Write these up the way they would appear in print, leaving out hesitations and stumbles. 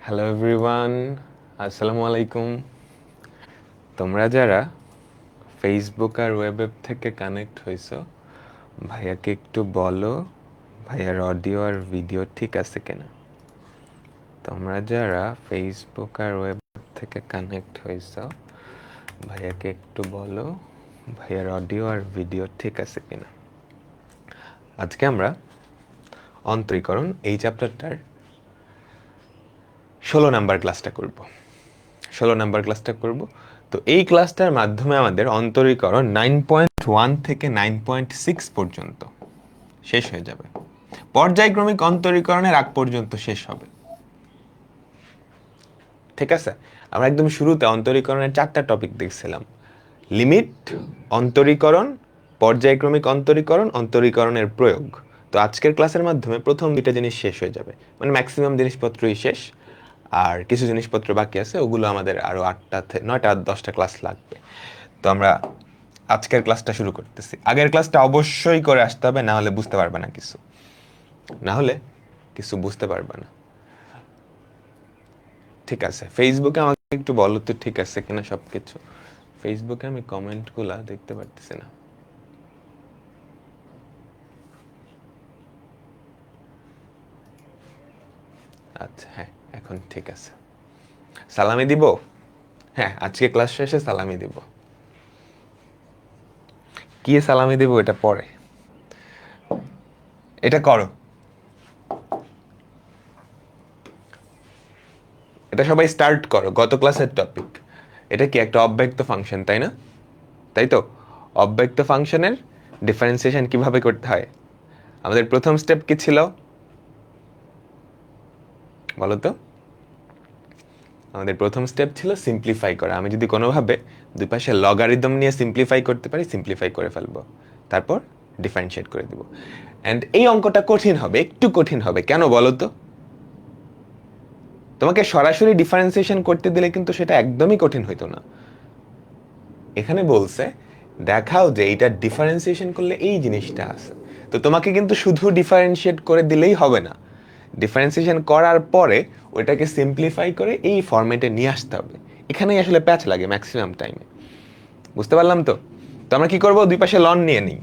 Hello everyone, আসসালামু আলাইকুম। তোমরা যারা ফেসবুক আর ওয়েব থেকে কানেক্ট হয়েছো, ভাইয়াকে একটু বলো ভাইয়ার অডিও আর ভিডিও ঠিক আছে কিনা। তোমরা যারা ফেসবুক আর ওয়েব থেকে কানেক্ট হয়েছো, ভাইয়াকে একটু বলো ভাইয়ার অডিও আর ভিডিও ঠিক আছে কিনা। আজকে আমরা অন্তরীকরণ এই চ্যাপ্টারটার 16 নাম্বার ক্লাসটা করব। 16 নাম্বার ক্লাসটা করব। তো এই ক্লাসটার মাধ্যমে আমাদের অন্তরীকরণ 9.1 থেকে 9.6 পর্যন্ত শেষ হয়ে যাবে। পর্যায়ক্রমিক অন্তরীকরণের আগ পর্যন্ত শেষ হবে। ঠিক আছে, আমরা একদম শুরুতে অন্তরীকরণের 4টা টপিক দেখছিলাম: লিমিট, অন্তরীকরণ, পর্যায়ক্রমিক অন্তরীকরণ, অন্তরীকরণের প্রয়োগ। তো আজকের ক্লাসের মাধ্যমে প্রথম 2টা জিনিস শেষ হয়ে যাবে, মানে ম্যাক্সিমাম জিনিসপত্রই শেষ। আর কিছু জিনিসপত্র বাকি আছে, ওগুলো আমাদের আরো 8টা 9টা 10টা ক্লাস লাগবে। তো আমরা আজকের ক্লাসটা শুরু করতেছি। আগের ক্লাসটা অবশ্যই করে আসতে হবে, না হলে বুঝতে পারবে না কিছু, না হলে কিছু বুঝতে পারবে না। ঠিক আছে, ফেসবুকে আমাকে একটু বলো তো ঠিক আছে কিনা সবকিছু। ফেসবুকে আমি কমেন্টগুলা দেখতে পারতেছি না। আচ্ছা, হ্যাঁ, এখন ঠিক আছে। সালামি দিব? হ্যাঁ, আজকে ক্লাস শেষে সালামি দিব। কি সালামি দিব এটা পরে, এটা করো। এটা সবাই স্টার্ট করো। গত ক্লাসের টপিক এটা কি একটা অব্যক্ত ফাংশন, তাই না? তাই তো, অব্যক্ত ফাংশনের ডিফারেন্সিয়েশন কিভাবে করতে হয়। আমাদের প্রথম স্টেপ কি ছিল বলো তো? আমাদের প্রথম স্টেপ ছিল সিম্পলিফাই করা। আমি যদি কোনোভাবে দুই পাশে লগারিদম নিয়ে সিম্পলিফাই করতে পারি, সিম্পলিফাই করে ফেলবো, তারপর ডিফারেন্সিয়েট করে দিব। অ্যান্ড এই অঙ্কটা কঠিন হবে, একটু কঠিন হবে। কেন বলো তো? তোমাকে সরাসরি ডিফারেন্সিয়েশন করতে দিলে কিন্তু সেটা একদমই কঠিন হইতো না। এখানে বলছে দেখাও যে এইটা ডিফারেন্সিয়েশন করলে এই জিনিসটা আছে। তো তোমাকে কিন্তু শুধু ডিফারেন্সিয়েট করে দিলেই হবে না, ডিফারেন্সিয়েশন করার পরে ওইটাকে সিম্পলিফাই করে এই ফরম্যাটে নিয়ে আসতে হবে। এখানেই আসলে প্যাচ লাগে ম্যাক্সিমাম টাইমে। বুঝতে পারলাম তো? তো আমরা কি করব, দুই পাশে লন নিয়ে নিই।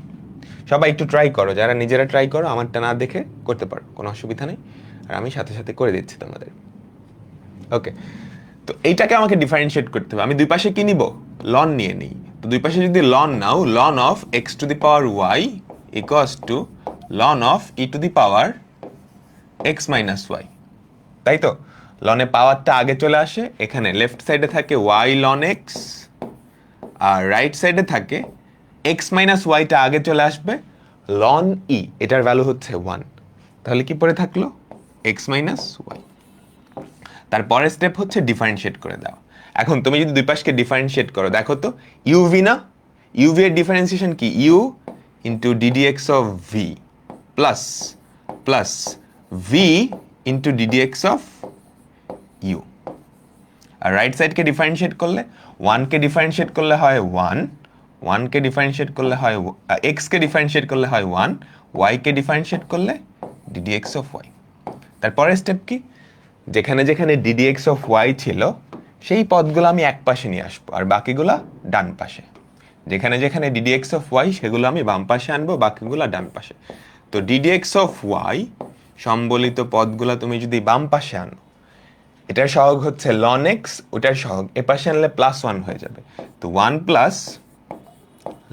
সবাই একটু ট্রাই করো, যারা নিজেরা ট্রাই করো, আমারটা না দেখে করতে পারো, কোনো অসুবিধা নেই। আর আমি সাথে সাথে করে দিচ্ছি তোমাদের। ওকে, তো এইটাকে আমাকে ডিফারেন্সিয়েট করতে হবে। আমি দুই পাশে কি নিব, লন নিয়ে নিই। তো দুই পাশে যদি লন নাও, ln of x to the power y equals to ln of e to the power x minus y. তাই তো, লনে পাওয়ারটা আগে চলে আসে, এখানে লেফট সাইডে থাকে ওয়াই লন এক্স, আর রাইট সাইডে থাকে এক্স মাইনাস ওয়াইটা আগে চলে আসবে, লন ই, এটার ভ্যালু হচ্ছে 1। তাহলে কি পড়ে থাকলো, এক্স মাইনাস ওয়াই। তারপরের স্টেপ হচ্ছে ডিফারেন্সিয়েট করে দাও। এখন তুমি যদি দুই পাশকে ডিফারেন্সিয়েট করো, দেখো তো ইউভি না, ইউভি এর ডিফারেন্সিয়েশন কি, u into d d x of v plus plus v into d d x of u. আর রাইট সাইডকে ডিফারেন্সিয়েট করলে, ওয়ানকে ডিফারেন্সিয়েট করলে হয় ওয়ান, ওয়ানকে ডিফারেন্সিয়েট করলে হয় এক্সকে ডিফারেন্সিয়েট করলে হয় ওয়ান, ওয়াইকে ডিফারেন্সিয়েট করলে ডিডিএক্স অফ ওয়াই। তারপরের স্টেপ কি, যেখানে যেখানে ডিডিএক্স অফ ওয়াই ছিল সেই পদগুলো আমি এক পাশে নিয়ে আসবো, আর বাকিগুলা ডান পাশে। যেখানে যেখানে ডিডিএক্স অফ ওয়াই সেগুলো আমি বাম পাশে আনবো, বাকিগুলা ডান পাশে। তো ডিডিএক্স অফ ওয়াই সম্বলিত পদগুলা তুমি যদি বাম পাশে আনো, এটার সহগ হচ্ছে লন এক্স, ওটার সহগ এ পাশে আনলে +1 হয়ে যাবে। তো 1 প্লাস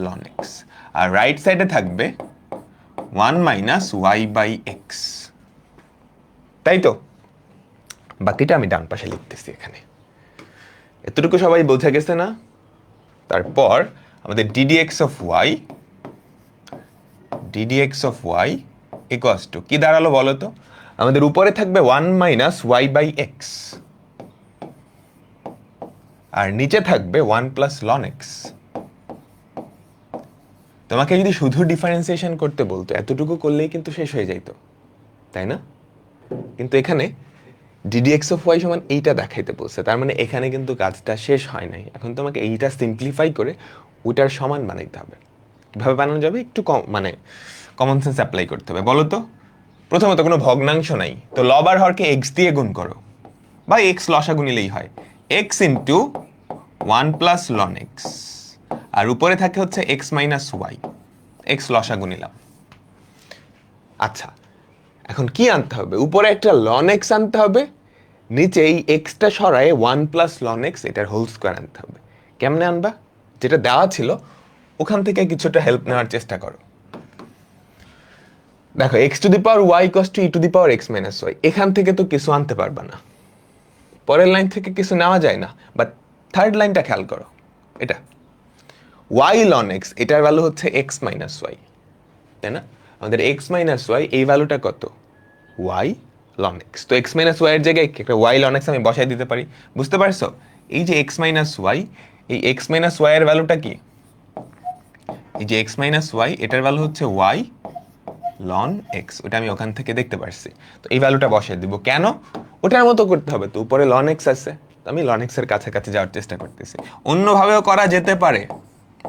লন এক্স। আর রাইট সাইডে থাকবে 1 মাইনাস ওয়াই বাই এক্স। তাই তো, বাকিটা আমি ডান পাশে লিখতেছি এখানে। এতটুকু সবাই বোঝা গেছে না? তারপর আমাদের d d x of y, d d x of y equals to কি দাঁড়ালো বলো তো? আমাদের উপরে থাকবে 1 মাইনাস ওয়াই বাই এক্স, আর নিচে থাকবে 1 প্লাস লন এক্স। তোমাকে যদি শুধু ডিফারেন্সিয়েশন করতে বলতো, এতটুকু করলেই কিন্তু শেষ হয়ে যাইতো, তাই না? কিন্তু এখানে ডিডিএক্স অফ ওয়াই সমান এইটা দেখাইতে বলছে, তার মানে এখানে কিন্তু কাজটা শেষ হয় নাই। এখন তোমাকে এইটা সিম্পলিফাই করে ওটার সমান বানাইতে হবে। কিভাবে বানানো যাবে, একটু মানে কমন সেন্স অ্যাপ্লাই করতে হবে। বলো তো, প্রথমত কোনো ভগ্নাংশ নাই, তো লব আর হরকে এক্স দিয়ে গুণ করো। বা এক্স লসাগু নিলেই হয়, x into 1 plus loan x, আর উপরে থাকে হচ্ছে এক্স মাইনাস ওয়াই, এক্স লসাগু নিলাম। আচ্ছা, এখন কি আনতে হবে? উপরে একটা লন এক্স আনতে হবে, নিচে এই এক্সটা সরায়ে 1 প্লাস লন এক্স এটার হোল স্কোয়ার আনতে হবে। কেমনে আনবা? যেটা দেওয়া ছিল ওখান থেকে কিছুটা হেল্প নেওয়ার চেষ্টা করো। দেখো, x to the power y equals to e to the power x minus y, এখান থেকে তো কিছু আনতে পারবা না, পরের লাইন থেকে কিছু নেওয়া যায় না, বাট থার্ড লাইনটা খেয়াল করো, এটা ওয়াই লন এক্স, এটার ভ্যালু হচ্ছে এক্স মাইনাস ওয়াই, তাই না? আমাদের এক্স মাইনাস ওয়াই এই ভ্যালুটা কত? Y ln x. তো এক্স মাইনাস ওয়াই এর জায়গায় একটা ওয়াই লন এক্স আমি বসাই দিতে পারি, বুঝতে পারছো? এই যে এক্স মাইনাস ওয়াই, এই এক্স মাইনাস ওয়াই এর ভ্যালুটা কি? এই যে এক্স মাইনাস ওয়াই এটার ভ্যালু হচ্ছে ওয়াই লন এক্স, ওটা আমি ওখান থেকে দেখতে পারছি। তো এই ভ্যালুটা বসাই দিব, কেন? ওটার মতো করতে হবে তো, উপরে লন এক্স আছে, তো আমি লন এক্স এর কাছাকাছি যাওয়ার চেষ্টা করতেছি। অন্যভাবেও করা যেতে পারে,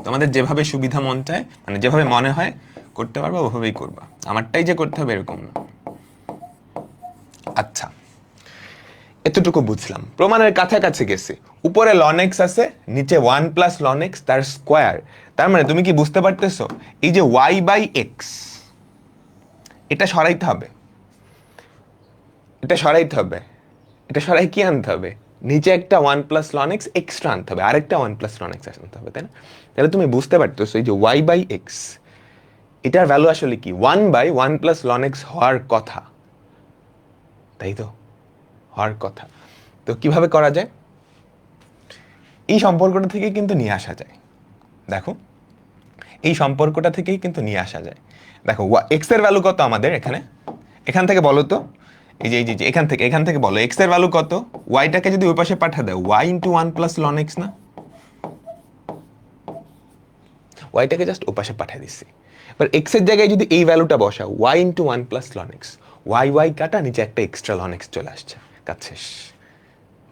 তোমাদের যেভাবে সুবিধা মন চায়, মানে যেভাবে মনে হয় করতে পারবা ওভাবেই করবা, আমারটাই যে করতে হবে এরকম না। আচ্ছা, এতটুকু বুঝলাম, প্রমাণের কাছাকাছি গেছি। উপরে লন এক্স আছে, নিচে 1 প্লাস লন এক্স তার স্কোয়ার। তার মানে তুমি কি বুঝতে পারতেছো, এই যে ওয়াই বাই এক্স এটা সরাইতে হবে, এটা সরাইতে হবে, এটা সরাই কি আনতে হবে? নিচে একটা 1 প্লাস লন এক্স এক্সট্রা আনতে হবে, আরেকটা 1 প্লাস লন এক্স আনতে হবে, তাই না? তাহলে তুমি বুঝতে পারতেছো এই যে ওয়াই বাই এক্স এটার ভ্যালু আসলে কি? 1 বাই 1 প্লাস লন এক্স হওয়ার কথা, তাই তো? হওয়ার কথা। তো কিভাবে করা যায়? এই সম্পর্কটা থেকে কিন্তু নিয়ে আসা যায়। দেখো, এই সম্পর্কটা থেকেই কিন্তু নিয়ে আসা যায়। দেখো, এক্স এর ভ্যালু কত আমাদের এখানে? এখান থেকে বলো তো, এই যে এখান থেকে বলো এক্স এর ভ্যালু কত? ওয়াইটাকে যদি ওই পাশে পাঠা দেয়, y into 1 plus loan x না? ওয়াইটাকে জাস্ট ও পাশে পাঠিয়ে দিচ্ছি। এবার এক্স এর জায়গায় যদি এই ভ্যালুটা বসাও, y into 1 plus loan x, y y কাটা, নিচে একটা এক্সট্রা লন এক্স চলে আসছে, কাজ শেষ।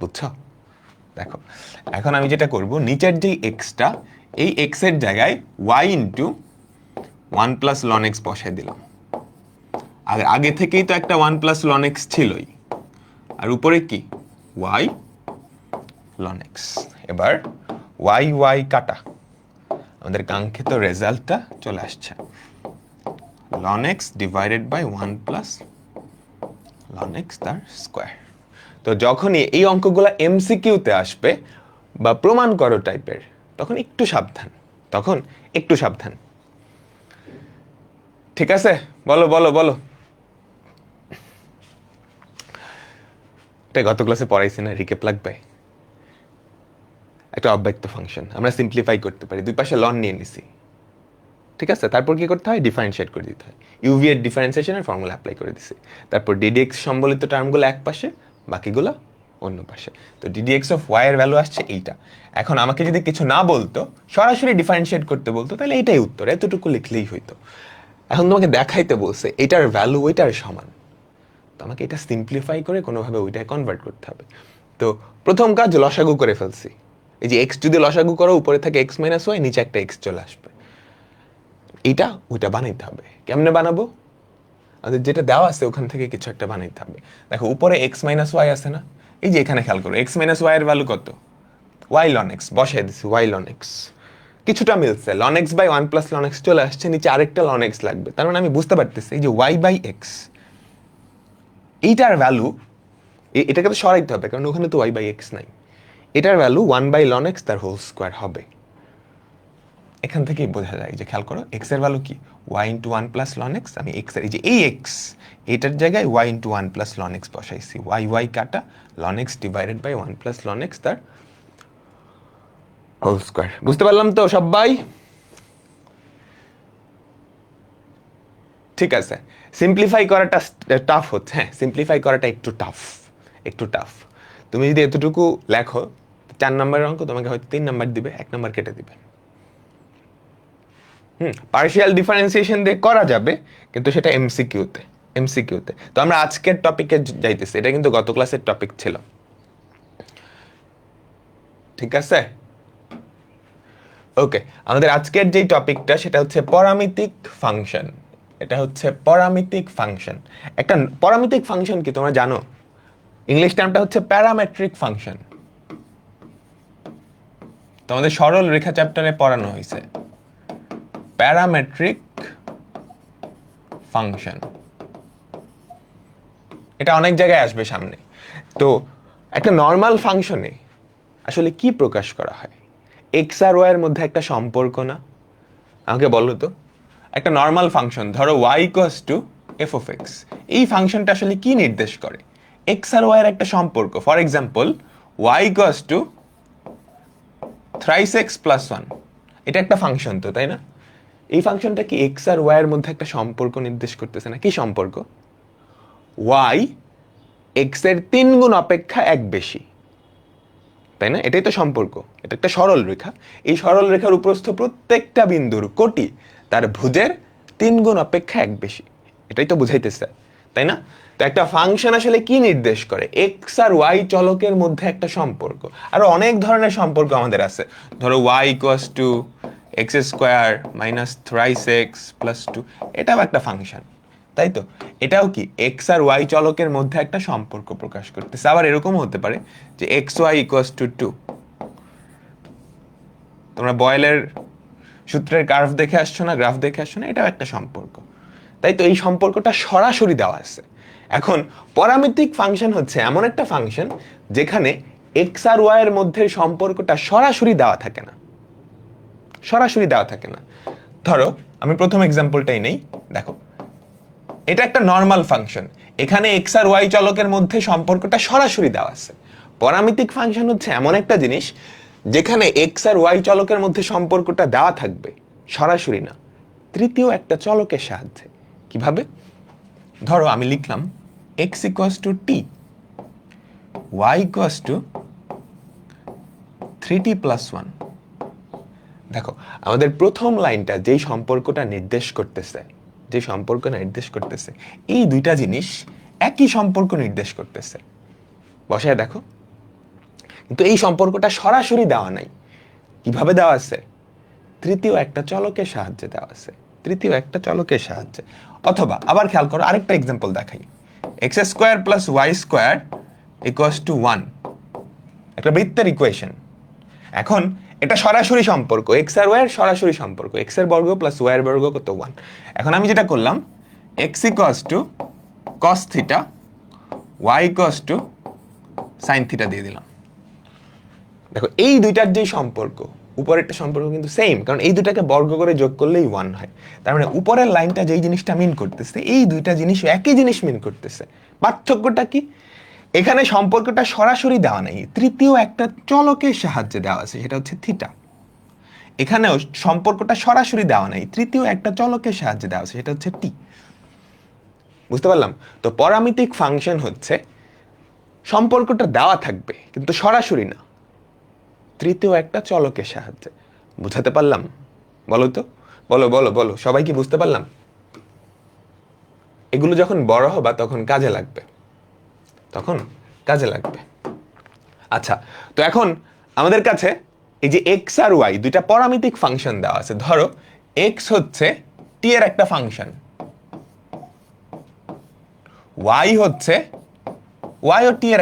বুঝছো? দেখো, এখন আমি যেটা করব, নিচের যে এক্সটা, এই এক্স এর জায়গায় y into 1 plus loan x বসাই দিলাম। আর আগে থেকেই তো একটা 1 প্লাস লন এক্স ছিলই, আর উপরে কি? Y ln x. এবার ওয়াই ওয়াই কাটা, আমাদের কাঙ্ক্ষিত রেজাল্টটা চলে আসছে, ln x divided by 1 plus loan x তার স্কোয়ার। তো যখনই এই অঙ্কগুলো এমসিকিউতে আসবে বা প্রমাণ করো টাইপের, তখন একটু সাবধান, তখন একটু সাবধান। ঠিক আছে? বলো বলো বলো। এটা গত ক্লাসে পড়াইছি না, রিকেপ লাগবে? একটা অব্যক্ত ফাংশন আমরা সিম্পলিফাই করতে পারি, দুই পাশে লন নিয়ে নিছি, ঠিক আছে? তারপর কি করতে হয়? ডিফারেন্সিয়েট করে দিতে হয়, ইউভি এর ডিফারেন্সিয়েশনের ফর্মুলা অ্যাপ্লাই করে দিছি। তারপর ডিডিএক্স সম্বলিত টার্মগুলো এক পাশে, বাকিগুলো অন্য পাশে। তো ডিডিএক্স অফ ওয়াই এর ভ্যালু আসছে এইটা। এখন আমাকে যদি কিছু না বলতো, সরাসরি ডিফারেন্সিয়েট করতে বলতো, তাহলে এটাই উত্তর, এতটুকু লিখলেই হইতো। এখন তোমাকে দেখাইতে বলছে এটার ভ্যালু ওইটার সমান, তো আমাকে এটা সিম্পলিফাই করে কোনোভাবে ওইটায় কনভার্ট করতে হবে। তো প্রথম কাজ, লসাগু করে ফেলছি। এই যে এক্স যদি লসাগু করো, উপরে থাকে এক্স মাইনাস ওয়াই, নিচে একটা এক্স চলে আসবে। এইটা ওইটা বানাইতে হবে। কেমনে বানাবো? আমাদের যেটা দেওয়া আছে ওখান থেকে কিছু একটা বানাইতে হবে। দেখো, উপরে এক্স মাইনাস ওয়াই আছে না? এই যে এখানে খেয়াল করো, এক্স মাইনাস ওয়াই এর ভ্যালু কত? ওয়াই লন এক্স, বসাই দিছি ওয়াই লন এক্স। কিছুটা মিলছে, ln x by 1 plus loan x চলে আসছে, নিচে আরেকটা লন এক্স লাগবে। তার মানে আমি বুঝতে পারতেছি এই যে ওয়াই বাই এক্স এইটার ভ্যালু, এটাকে তো সরাইতে হবে কারণ ওখানে তো ওয়াই বাই এক্স নাই। এটার ভ্যালু 1 বাই লন এক্স তার হোল স্কোয়ার হবে। এখান থেকেই বোঝা যায় যে, খেয়াল করো, এক্স এর ভ্যালু কি? Y into 1 plus loan x. আমি এক্স এর এই এক্স, এটার জায়গায় y into 1 plus loan x বসাইছি, ওয়াই ওয়াই কাটা, ln x divided by 1 plus loan x তার হোল স্কোয়ার। বুঝতে পারলাম তো সবাই? ঠিক আছে, সিম্পলিফাই করাটা টাফ হচ্ছে, হ্যাঁ সিম্পলিফাই করাটা একটু টাফ, একটু টাফ। তুমি যদি এতটুকু লেখো, 4 নম্বরের অঙ্ক তোমাকে হয়তো 3 নাম্বার দিবে, 1 নাম্বার কেটে দিবে। পার্শিয়াল ডিফারেন্সিয়েশন দিয়ে করা যাবে, কিন্তু সেটা এমসিকিউতে, এমসিকিউতে। তো আমরা আজকের টপিকে যাইতেছি, এটা কিন্তু গত ক্লাসের টপিক ছিল, ঠিক আছে? ওকে, আমাদের আজকের যে টপিকটা সেটা হচ্ছে পরামিতিক ফাংশন। এটা হচ্ছে পরামিতিক ফাংশন। একটা পরামিতিক ফাংশন কি তোমরা জানো? ইংলিশ টার্মটা হচ্ছে প্যারামেট্রিক ফাংশন। তোমাদের সরল রেখা চ্যাপ্টারে পড়ানো হয়েছে প্যারামেট্রিক ফাংশন, এটা অনেক জায়গায় আসবে সামনে। তো একটা নর্মাল ফাংশনে আসলে কি প্রকাশ করা হয়? এক্স আর ওয়াই এর মধ্যে একটা সম্পর্ক না? আমাকে বলো তো, একটা নর্মাল ফাংশন ধরো y equals to f of x, এই ফাংশনটা আসলে কি নির্দেশ করে? এক্স আর ওয়াই এর একটা সম্পর্ক। For example y equals two thrice x plus one, এটা একটা ফাংশন তো, তাই না? এই ফাংশনটা কি এক্স আর ওয়াই এর মধ্যে একটা সম্পর্ক নির্দেশ করতেছে না? কি সম্পর্ক? y এক্স এর 3 গুণ অপেক্ষা 1 বেশি, তাই না? এটাই তো সম্পর্ক। এটা একটা সরল রেখা। এই সরল রেখার উপরস্থ প্রত্যেকটা বিন্দুর কোটি তার ভুজের 3 গুণ অপেক্ষা 1 বেশি, এটাই তো বুঝাইতেছে, তাই না? তো একটা ফাংশন আসলে কি নির্দেশ করে? এক্স আর ওয়াই চলকের মধ্যে একটা সম্পর্ক। আরো অনেক ধরনের সম্পর্ক আমাদের আছে। ধরো y equals to x square minus thrice x plus two, এটাও একটা ফাংশন, তাই তো? এটাও কি এক্স আর ওয়াই চলকের মধ্যে একটা সম্পর্ক প্রকাশ করতেছে। আবার এরকম হতে পারে যে x y equals to two, তোমরা বয়েলের সূত্রের কার্ভ দেখে আসছো না, গ্রাফ দেখে আসছো না, এটাও একটা সম্পর্ক, তাই তো? এই সম্পর্কটা সরাসরি দেওয়া আছে। এখন পরামিতিক ফাংশন হচ্ছে এমন একটা ফাংশন যেখানে এক্স আর ওয়াই এর মধ্যে সম্পর্কটা সরাসরি দেওয়া থাকে না, সরাসরি দেওয়া থাকে না। ধরো আমি প্রথম এক্সাম্পলটাই নেই, দেখো এটা একটা নর্মাল ফাংশন, এখানে এক্স আর ওয়াই চলকের মধ্যে সম্পর্কটা সরাসরি দেওয়া আছে। পরামিতিক ফাংশন হচ্ছে এমন একটা জিনিস যেখানে এক্স আর ওয়াই চলকের মধ্যে সম্পর্কটা দেওয়া থাকবে, সরাসরি না, তৃতীয় একটা চলকের সাহায্যে। কিভাবে? ধরো আমি লিখলাম x equals to t, y equals to 3t plus 1। দেখো আমাদের প্রথম লাইনটা যেই সম্পর্কটা নির্দেশ করতেছে, যে সম্পর্ক নির্দেশ করতেছে, এই দুইটা জিনিস একই সম্পর্ক নির্দেশ করতেছে। বসায় দেখো, কিন্তু এই সম্পর্কটা সরাসরি দেওয়া নাই। কিভাবে দেওয়া আছে? তৃতীয় একটা চলকের সাহায্যে দেওয়া আছে, তৃতীয় একটা চলকের সাহায্যে। অথবা আবার খেয়াল করো, আরেকটা এক্সাম্পল দেখাই। X square plus y square equals to 1, একটা বৃত্তের ইকুয়েশন। এখন এটা সরাসরি সম্পর্ক, এক্স আর ওয়াই এর সরাসরি সম্পর্ক, এক্স এর বর্গ প্লাস ওয়াই এর বর্গ কত? 1। এখন আমি যেটা করলাম, x equals to cos theta, y equals to sine theta দিয়ে দিলাম। দেখো এই দুইটার যে সম্পর্ক, উপরেরটা সম্পর্ক কিন্তু সেম, কারণ এই দুটাকে বর্গ করে যোগ করলেই 1 হয়। তার মানে উপরের লাইনটা যেই জিনিসটা মিন করতেছে, এই দুইটা জিনিস একই জিনিস মিন করতেছে। পার্থক্যটা কি? এখানে সম্পর্কটা সরাসরি দেওয়া নেই, তৃতীয় একটা চলকের সাহায্যে দেওয়া আছে, সেটা হচ্ছে থিটা। এখানেও সম্পর্কটা সরাসরি দেওয়া নেই, তৃতীয় একটা চলকের সাহায্যে দেওয়া আছে, সেটা হচ্ছে টি। বুঝতে পারলাম? তো পরামিতিক ফাংশন হচ্ছে সম্পর্কটা দেওয়া থাকবে কিন্তু সরাসরি না, তৃতীয় একটা চলকের সাহায্যে। বুঝাতে পারলাম? বলো তো, বলো বলো বলো, সবাই কি বুঝতে পারলাম? এগুলো যখন বড় হবা তখন কাজে লাগবে, তখন কাজে লাগবে। আচ্ছা, তো এখন আমাদের কাছে এই যে এক্স আর ওয়াই দুইটা পরামিতিক ফাংশন দেওয়া আছে। ধরো এক্স হচ্ছে টি এর একটা ফাংশন, ওয়াই হচ্ছে ওয়াই ও টি এর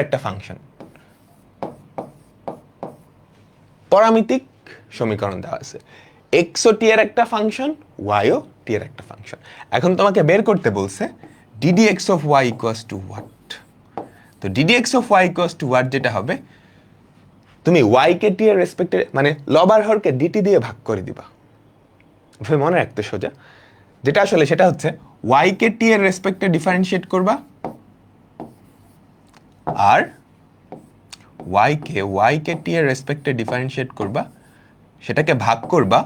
একটা ফাংশন। পরামিতিক সমীকরণ দেওয়া আছে, এক্স ও টি এর একটা ফাংশন, ওয়াই ও টি এর একটা ফাংশন। এখন তোমাকে বের করতে বলছে d d x of y equals to what. তো d d x of y equals to what যেটা হবে, তুমি ওয়াই কে টি এর রেসপেক্টে মানে লবার হরকে ডিটি দিয়ে ভাগ করে দিবা। মনে রাখতে সোজা, যেটা আসলে সেটা হচ্ছে ওয়াই কে টি এর রেসপেক্টে ডিফারেন্সিয়েট করবা, আর ওয়াই কে টি এর রেসপেক্টে ডিফারেন্সিয়েট করবা, সেটাকে ভাগ করবা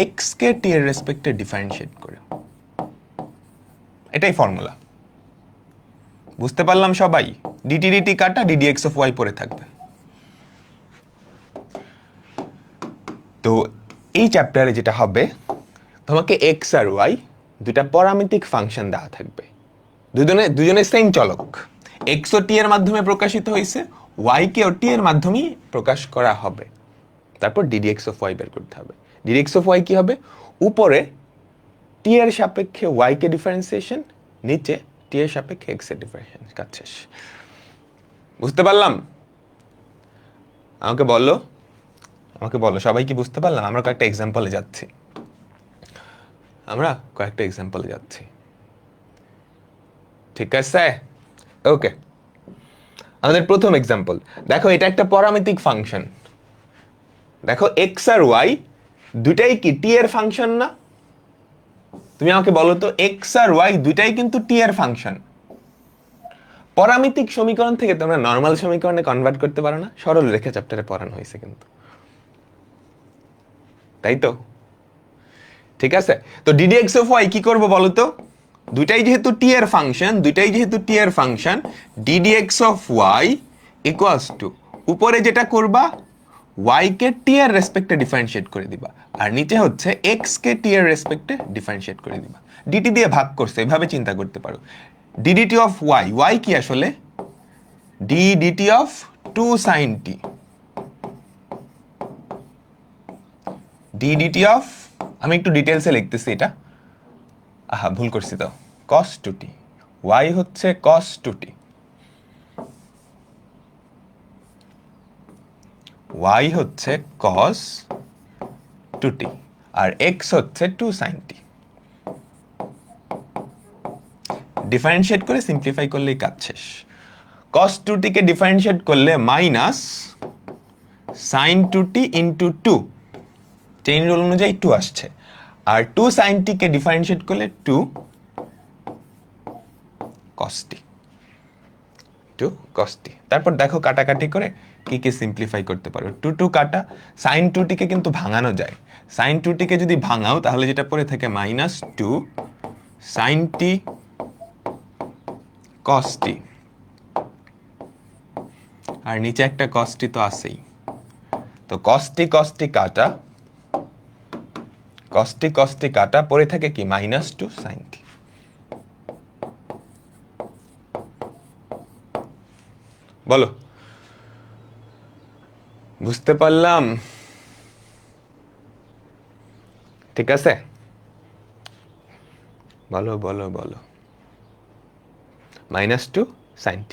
এক্স কে টি এর রেসপেক্টে ডিফারেন্সিয়েট করে। এটাই ফর্মুলা। বুঝতে পারলাম সবাই? ডিটি ডিটি কাটা, ডিডি এক্স অফ ওয়াই পরে থাকবে। তো এই চ্যাপ্টারে যেটা হবে, তোমাকে এক্স আর ওয়াই দুটা পরামিতিক ফাংশন দেওয়া থাকবে, দুজনে সেম চলক, এক্স ও টি এর মাধ্যমে প্রকাশিত হয়েছে, ওয়াই কে ও টি এর মাধ্যমেই প্রকাশ করা হবে। তারপর ডিডি এক্স অফ ওয়াই বের করতে হবে। ডিডি এক্স অফ ওয়াই কি হবে? উপরে টি এর সাপেক্ষে ওয়াই কে ডিফারেন্সিয়েশন, নিচে টি টি এর সাপেক্ষে এক্স এর ডিফারেন্সিয়েশন, কাজ শেষ। বুঝতে পারলাম? আমাকে বলো সবাই কি বুঝতে পারলাম? আমরা কয়েকটা এক্সাম্পলে যাচ্ছি। ঠিক আছে, ওকে। আমাদের প্রথম এক্সাম্পল দেখো, এটা একটা প্যারামেট্রিক ফাংশন। দেখো এক্স আর ওয়াই দুটাই কি টি এর ফাংশন না? তুমি আমাকে বলো তো, এক্স আর ওয়াই দুটাই কিন্তু টি এর ফাংশন। প্যারামেট্রিক সমীকরণ থেকে তোমরা নরমাল সমীকরণে কনভার্ট করতে পারো না? সরল রেখা চ্যাপ্টারে পড়ানো হয়েছে কিন্তু, তাই তো? ঠিক আছে, তো ডিডি এক্স অফ ওয়াই কি করবো বলো তো? দুটাই যেহেতু টি এর function, d d x of y equals to উপরে যেটা করবা y কে t এর রেসপেক্টে ডিফারেন্সিয়েট করে দিবা, আর নিচে হচ্ছে x কে t এর রেসপেক্টে ডিফারেন্সিয়েট করে দিবা। dt দিয়ে ভাগ করছে, এভাবে চিন্তা করতে পারো। ddt অফ y কি আসলে? ddt of 2 sin t, ddt of, আমি একটু ডিটেলসে লিখতেছি এটা, ভুল করছি তো, cos 2t, y হচ্ছে cos 2t, y হচ্ছে cos 2t, আর x হচ্ছে 2 sin t। ডিফারেন্সিয়েট করে সিম্পলিফাই করলেই কাজ শেষ। cos 2t কে ডিফারেন্সিয়েট করলে minus sin 2t into 2, chain rule অনুযায়ী 2 আসছে, আর 2 sin t কে ডিফারেন্সিয়েট করলে 2 cos t, 2 cos t। তারপর দেখো কাটাকাটি করে কি কি সিম্পলিফাই করতে পারো। 2 2 কাটা, sin 2t কে কিন্তু ভাঙানো যায়। sin 2t কে যদি ভাঙাও তাহলে যেটা পড়ে থাকে minus 2 sin t cos t, আর নিচে একটা cos t তো আছেই। তো cos t কাটা পড়ে থাকে কি মাইনাস 2 sin t। বলো, বুঝতে পারলাম? ঠিক আছে, বলো মাইনাস 2 sin t।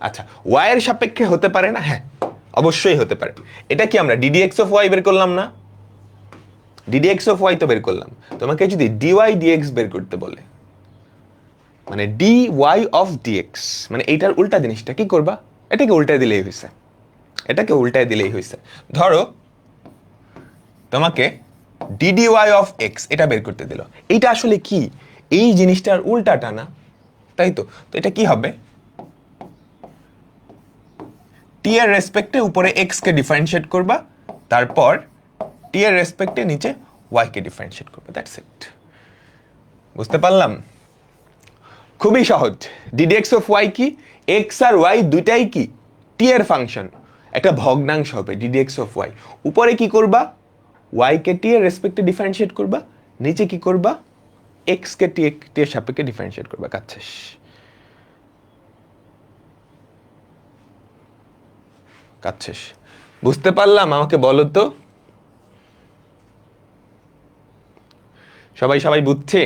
আচ্ছা, y এর সাপেক্ষে হতে পারে না? হ্যাঁ, অবশ্যই হতে পারে। এটা কি আমরা ডিডি এক্স অফ ওয়াই বের করলাম না? ডিডি এক্স অফ ওয়াই তো বের করলাম। তোমাকে যদি ডিওয়াই ডিএক্স বের করতে বলে, মানে ডি ওয়াই অফ ডিএক্স, মানে এইটার উল্টা জিনিসটা কি করবা? এটাকে উল্টায় দিলেই হয়েছে। ধরো তোমাকে ডিডি ওয়াই অফ এক্স এটা বের করতে দিল, এইটা আসলে কি? এই জিনিসটার উল্টাটা না, তাই তো? তো এটা কি হবে? টি এর রেসপেক্টে উপরে এক্স কে ডিফারেন্সিয়েট করবা, তারপর টি এর রেসপেক্টে নিচে ওয়াই কে ডিফারেন্সিয়েট করবা, দ্যাটস ইট। বুঝতে পারলাম? খুবই সহজ। ডিডি এক্স অফ ওয়াই কি? এক্স আর ওয়াই দুইটাই কি টি এর ফাংশন, একটা ভগ্নাংশ হবে ডিডি এক্স অফ ওয়াই। উপরে কি করবা? ওয়াই কে টি এর রেসপেক্টে ডিফারেন্সিয়েট করবা, নিচে কি করবা? এক্স কে টি এর সাপেক্ষে ডিফারেন্সিয়েট করবা, কাজ শেষ। বুঝতে পারলাম? আমাকে বলো তো, সবাই বুঝছে?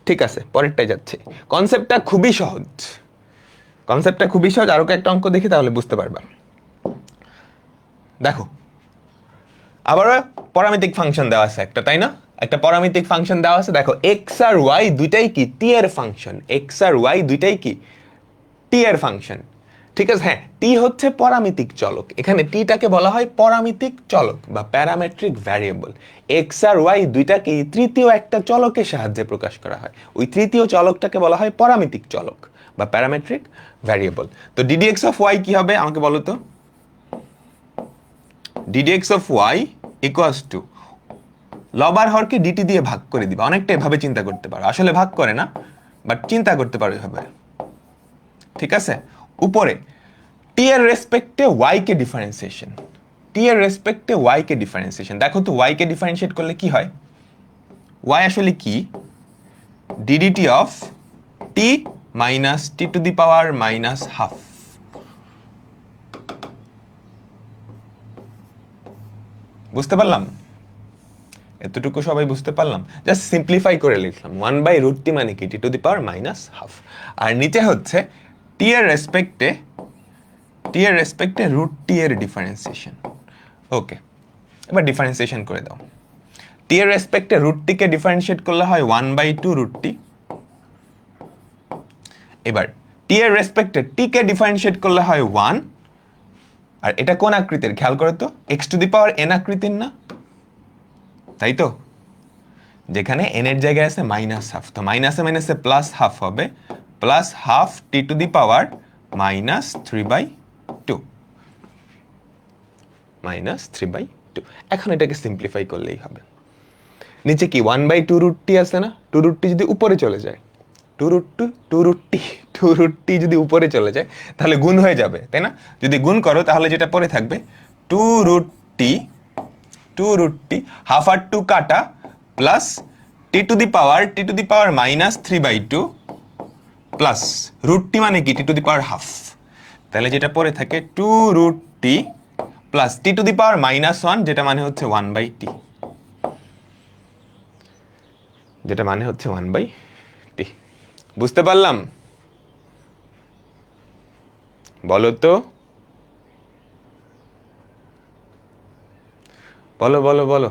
ঠিক আছে, পরেরটাই যাচ্ছে। কনসেপ্টটা খুবই সহজ, আরো একটা অঙ্ক দেখি তাহলে বুঝতে পারবা। দেখো, আবার প্যারামেট্রিক ফাংশন দেওয়া আছে একটা, তাই না? একটা প্যারামেট্রিক ফাংশন দেওয়া আছে। দেখো এক্স আর ওয়াই দুইটাই কি টি এর ফাংশন, ঠিক আছে? হ্যাঁ, টি হচ্ছে প্যারামেট্রিক চলক। এখানে টিটাকে বলা হয় প্যারামেট্রিক চলক বা প্যারামেট্রিক ভ্যারিয়েবল। এক্স আর ওয়াই দুইটাকে তৃতীয় একটা চলকের সাহায্যে প্রকাশ করা হয়। ওই তৃতীয় চলকটাকে বলা হয় প্যারামেট্রিক চলক বা প্যারামেট্রিক ভ্যারিয়েবল। তো ডিডি এক্স অফ ওয়াই কি হবে আমাকে বলো তো? D d x of y equals to লবার হরকে ডিটি দিয়ে ভাগ করে দিবা। অনেকটা এভাবে চিন্তা করতে পারো, আসলে ভাগ করে না, বাট চিন্তা করতে পারো এভাবে। ঠিক আছে, উপরে টি এর রেসপেক্টে ওয়াই কে ডিফারেন্সিয়েশন, দেখো তো ওয়াই কে ডিফারেন্সিয়েট করলে কি হয়? ওয়াই আসলে কি? DDT of T minus T two the power minus half. বুঝতে পারলাম? এতটুকু সবাই বুঝতে পারলাম? জাস্ট সিম্পলিফাই করে লিখলাম 1/√t মানে কি t⁻⁻²। আর নিচে হচ্ছে t এর রেসপেক্টে √t এর ডিফারেন্সিয়েশন। ওকে, এবার ডিফারেন্সিয়েশন করে দাও। t এর রেসপেক্টে √t কে ডিফারেন্সিয়েট করলে হয় 1/2√t। এবার t এর রেসপেক্টে t কে ডিফারেন্সিয়েট করলে হয় 1। আর এটা কোন আকৃতির খেয়াল করো তো, x⁻n আকৃতির না, তাই তো? যেখানে n এর জায়গায় আছে -½ তো মাইনাসে মাইনাসে +½ হবে, +½ t⁻³ -3/2। এখন এটাকে সিম্পলিফাই করলেই হবে। নিচে কি 1/2√t আছে না, 2√t যদি উপরে চলে যায়, 2√t যদি উপরে চলে যায় তাহলে গুণ হয়ে যাবে, তাই না? যদি গুণ করো তাহলে যেটা পড়ে থাকবে 2√t, হাফ আর 2 কাটা, প্লাস t⁻³ প্লাস √t মানে কি t⁻½ তাহলে যেটা পড়ে থাকে 2√t প্লাস t⁻⁻1 যেটা মানে হচ্ছে 1/t, যেটা মানে হচ্ছে 1/t। বুঝতে পারলাম? বলো তো, বলো বলো বলো।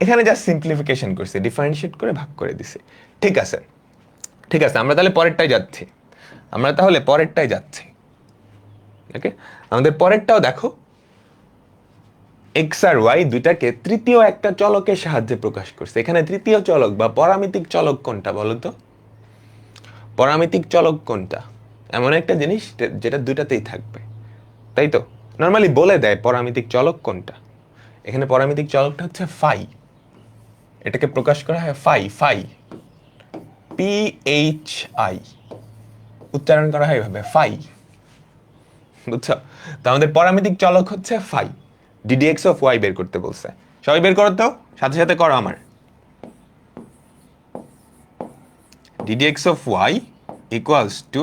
এখানে জাস্ট সিম্পলিফিকেশন করছে, ডিফারেন্সিয়েট করে ভাগ করে দিছে। ঠিক আছে, ঠিক আছে, আমরা তাহলে পরেরটাই যাচ্ছি। ওকে, আমাদের পরেরটাও দেখো। এক্স আর ওয়াই দুইটাকে তৃতীয় একটা চলকের সাহায্যে প্রকাশ করছে। এখানে তৃতীয় চলক বা পরামিতিক চলক কোনটা বলো তো? পরামিতিক চলক কোনটা? এমন একটা জিনিস যেটা দুইটাতেই থাকবে, তাই তো? নর্মালি বলে দেয় পরামিতিক চলক কোনটা। এখানে পরামিতিক চলকটা হচ্ছে ফাই। এটাকে প্রকাশ করা হয় ফাই, PHI, উচ্চারণ করা হয় এভাবে ফাই। বুঝছো? তো আমাদের পরামিতিক চলক হচ্ছে ফাই। ddx অফ y বের করতে বলছে। সবাই বের করো তো, সাথে সাথে করো আমার। ddx of y equals to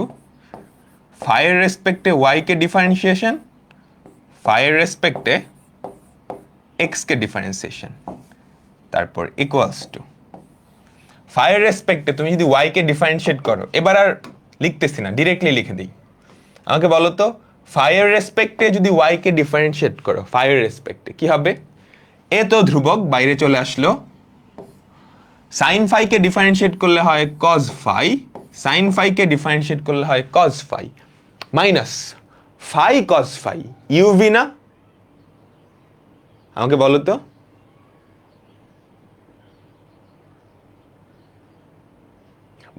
phi এর রেসপেক্টে y কে ডিফারেন্সিয়েশন, ফাই এর রেসপেক্টে x কে ডিফারেন্সিয়েশন, তারপর ইকুয়ালস টু ফাই এর রেসপেক্টে তুমি যদি y কে ডিফারেন্সিয়েট করো, এবার আর লিখতেছি না, ডিরেক্টলি লিখে দিই। আমাকে বলো তো, ফাই এর রেসপেক্টে যদি y কে ডিফারেন্সিয়েট করো, ফাই এর রেসপেক্টে কি হবে? এ তো ধ্রুবক, বাইরে চলে আসলো। সাইন ফাই কে ডিফারেন্সিয়েট করলে হয় কজ ফাই, সাইন ফাই কে ডিফারেন্সিয়েট করলে হয় cos phi, minus phi cos phi, u v না? আমাকে বলো তো।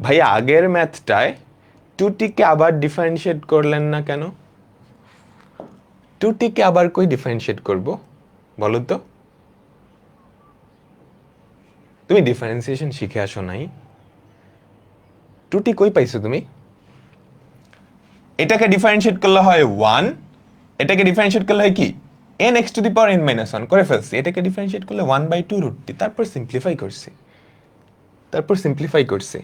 ভাইয়া আগের ম্যাথটায় 2t কে আবার ডিফারেন্সিয়েট করলেন না কেন? 2t কে আবার কই ডিফারেন্সিয়েট করব বলো তো? তুমি ডিফারেন্সিয়েশন শিখে আসো নাই? 2t কই পাইছো তুমি? এটাকে ডিফারেন্সিয়েট করলে হয় 1, এটাকে ডিফারেন্সিয়েট করলে হয় কি n(x⁻n−1) করে ফেলছি। এটাকে ডিফারেন্সিয়েট করলে 1/2√t, তারপর সিম্পলিফাই করছি।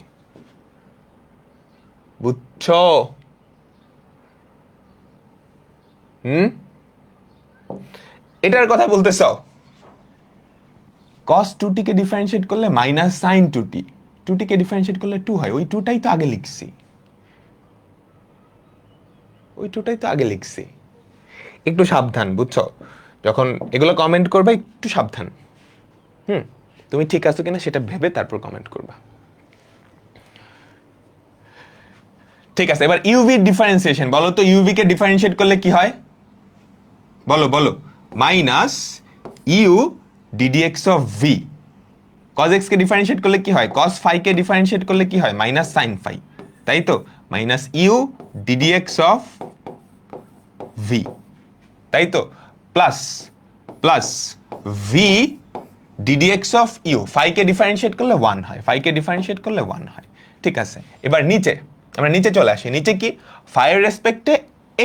বুঝছো? এটার কথা বলতেছ? cos 2t কে ডিফারেন্সিয়েট করলে মাইনাস sin 2t, 2t কে ডিফারেন্সিয়েট করলে 2 হয়। ওই 2টাই তো আগে লিখছি। একটু সাবধান, বুঝছো? যখন এগুলো কমেন্ট করবে একটু সাবধান। তুমি ঠিক আছো কিনা সেটা ভেবে তারপর কমেন্ট করবা। ঠিক আছে, এবার ইউভি ডিফারেন্সিয়েশন বলো তো। ইউভি কে ডিফারেন্সিয়েট করলে কি হয় বলো? Minus u ddx of v. cos x কে ডিফারেন্সিয়েট করলে কি হয়? cos ফাই কে ডিফারেন্সিয়েট করলে কি হয়? মাইনাস সাইন ফাই, তাই তো? Minus u ddx of v, তাই তো? Plus v ddx of u. Phi কে ডিফারেন্সিয়েট করলে 1 হয়, ঠিক আছে। এবার আমরা নিচে চলে আসি। নিচে কি? ফাই এর রেসপেক্টে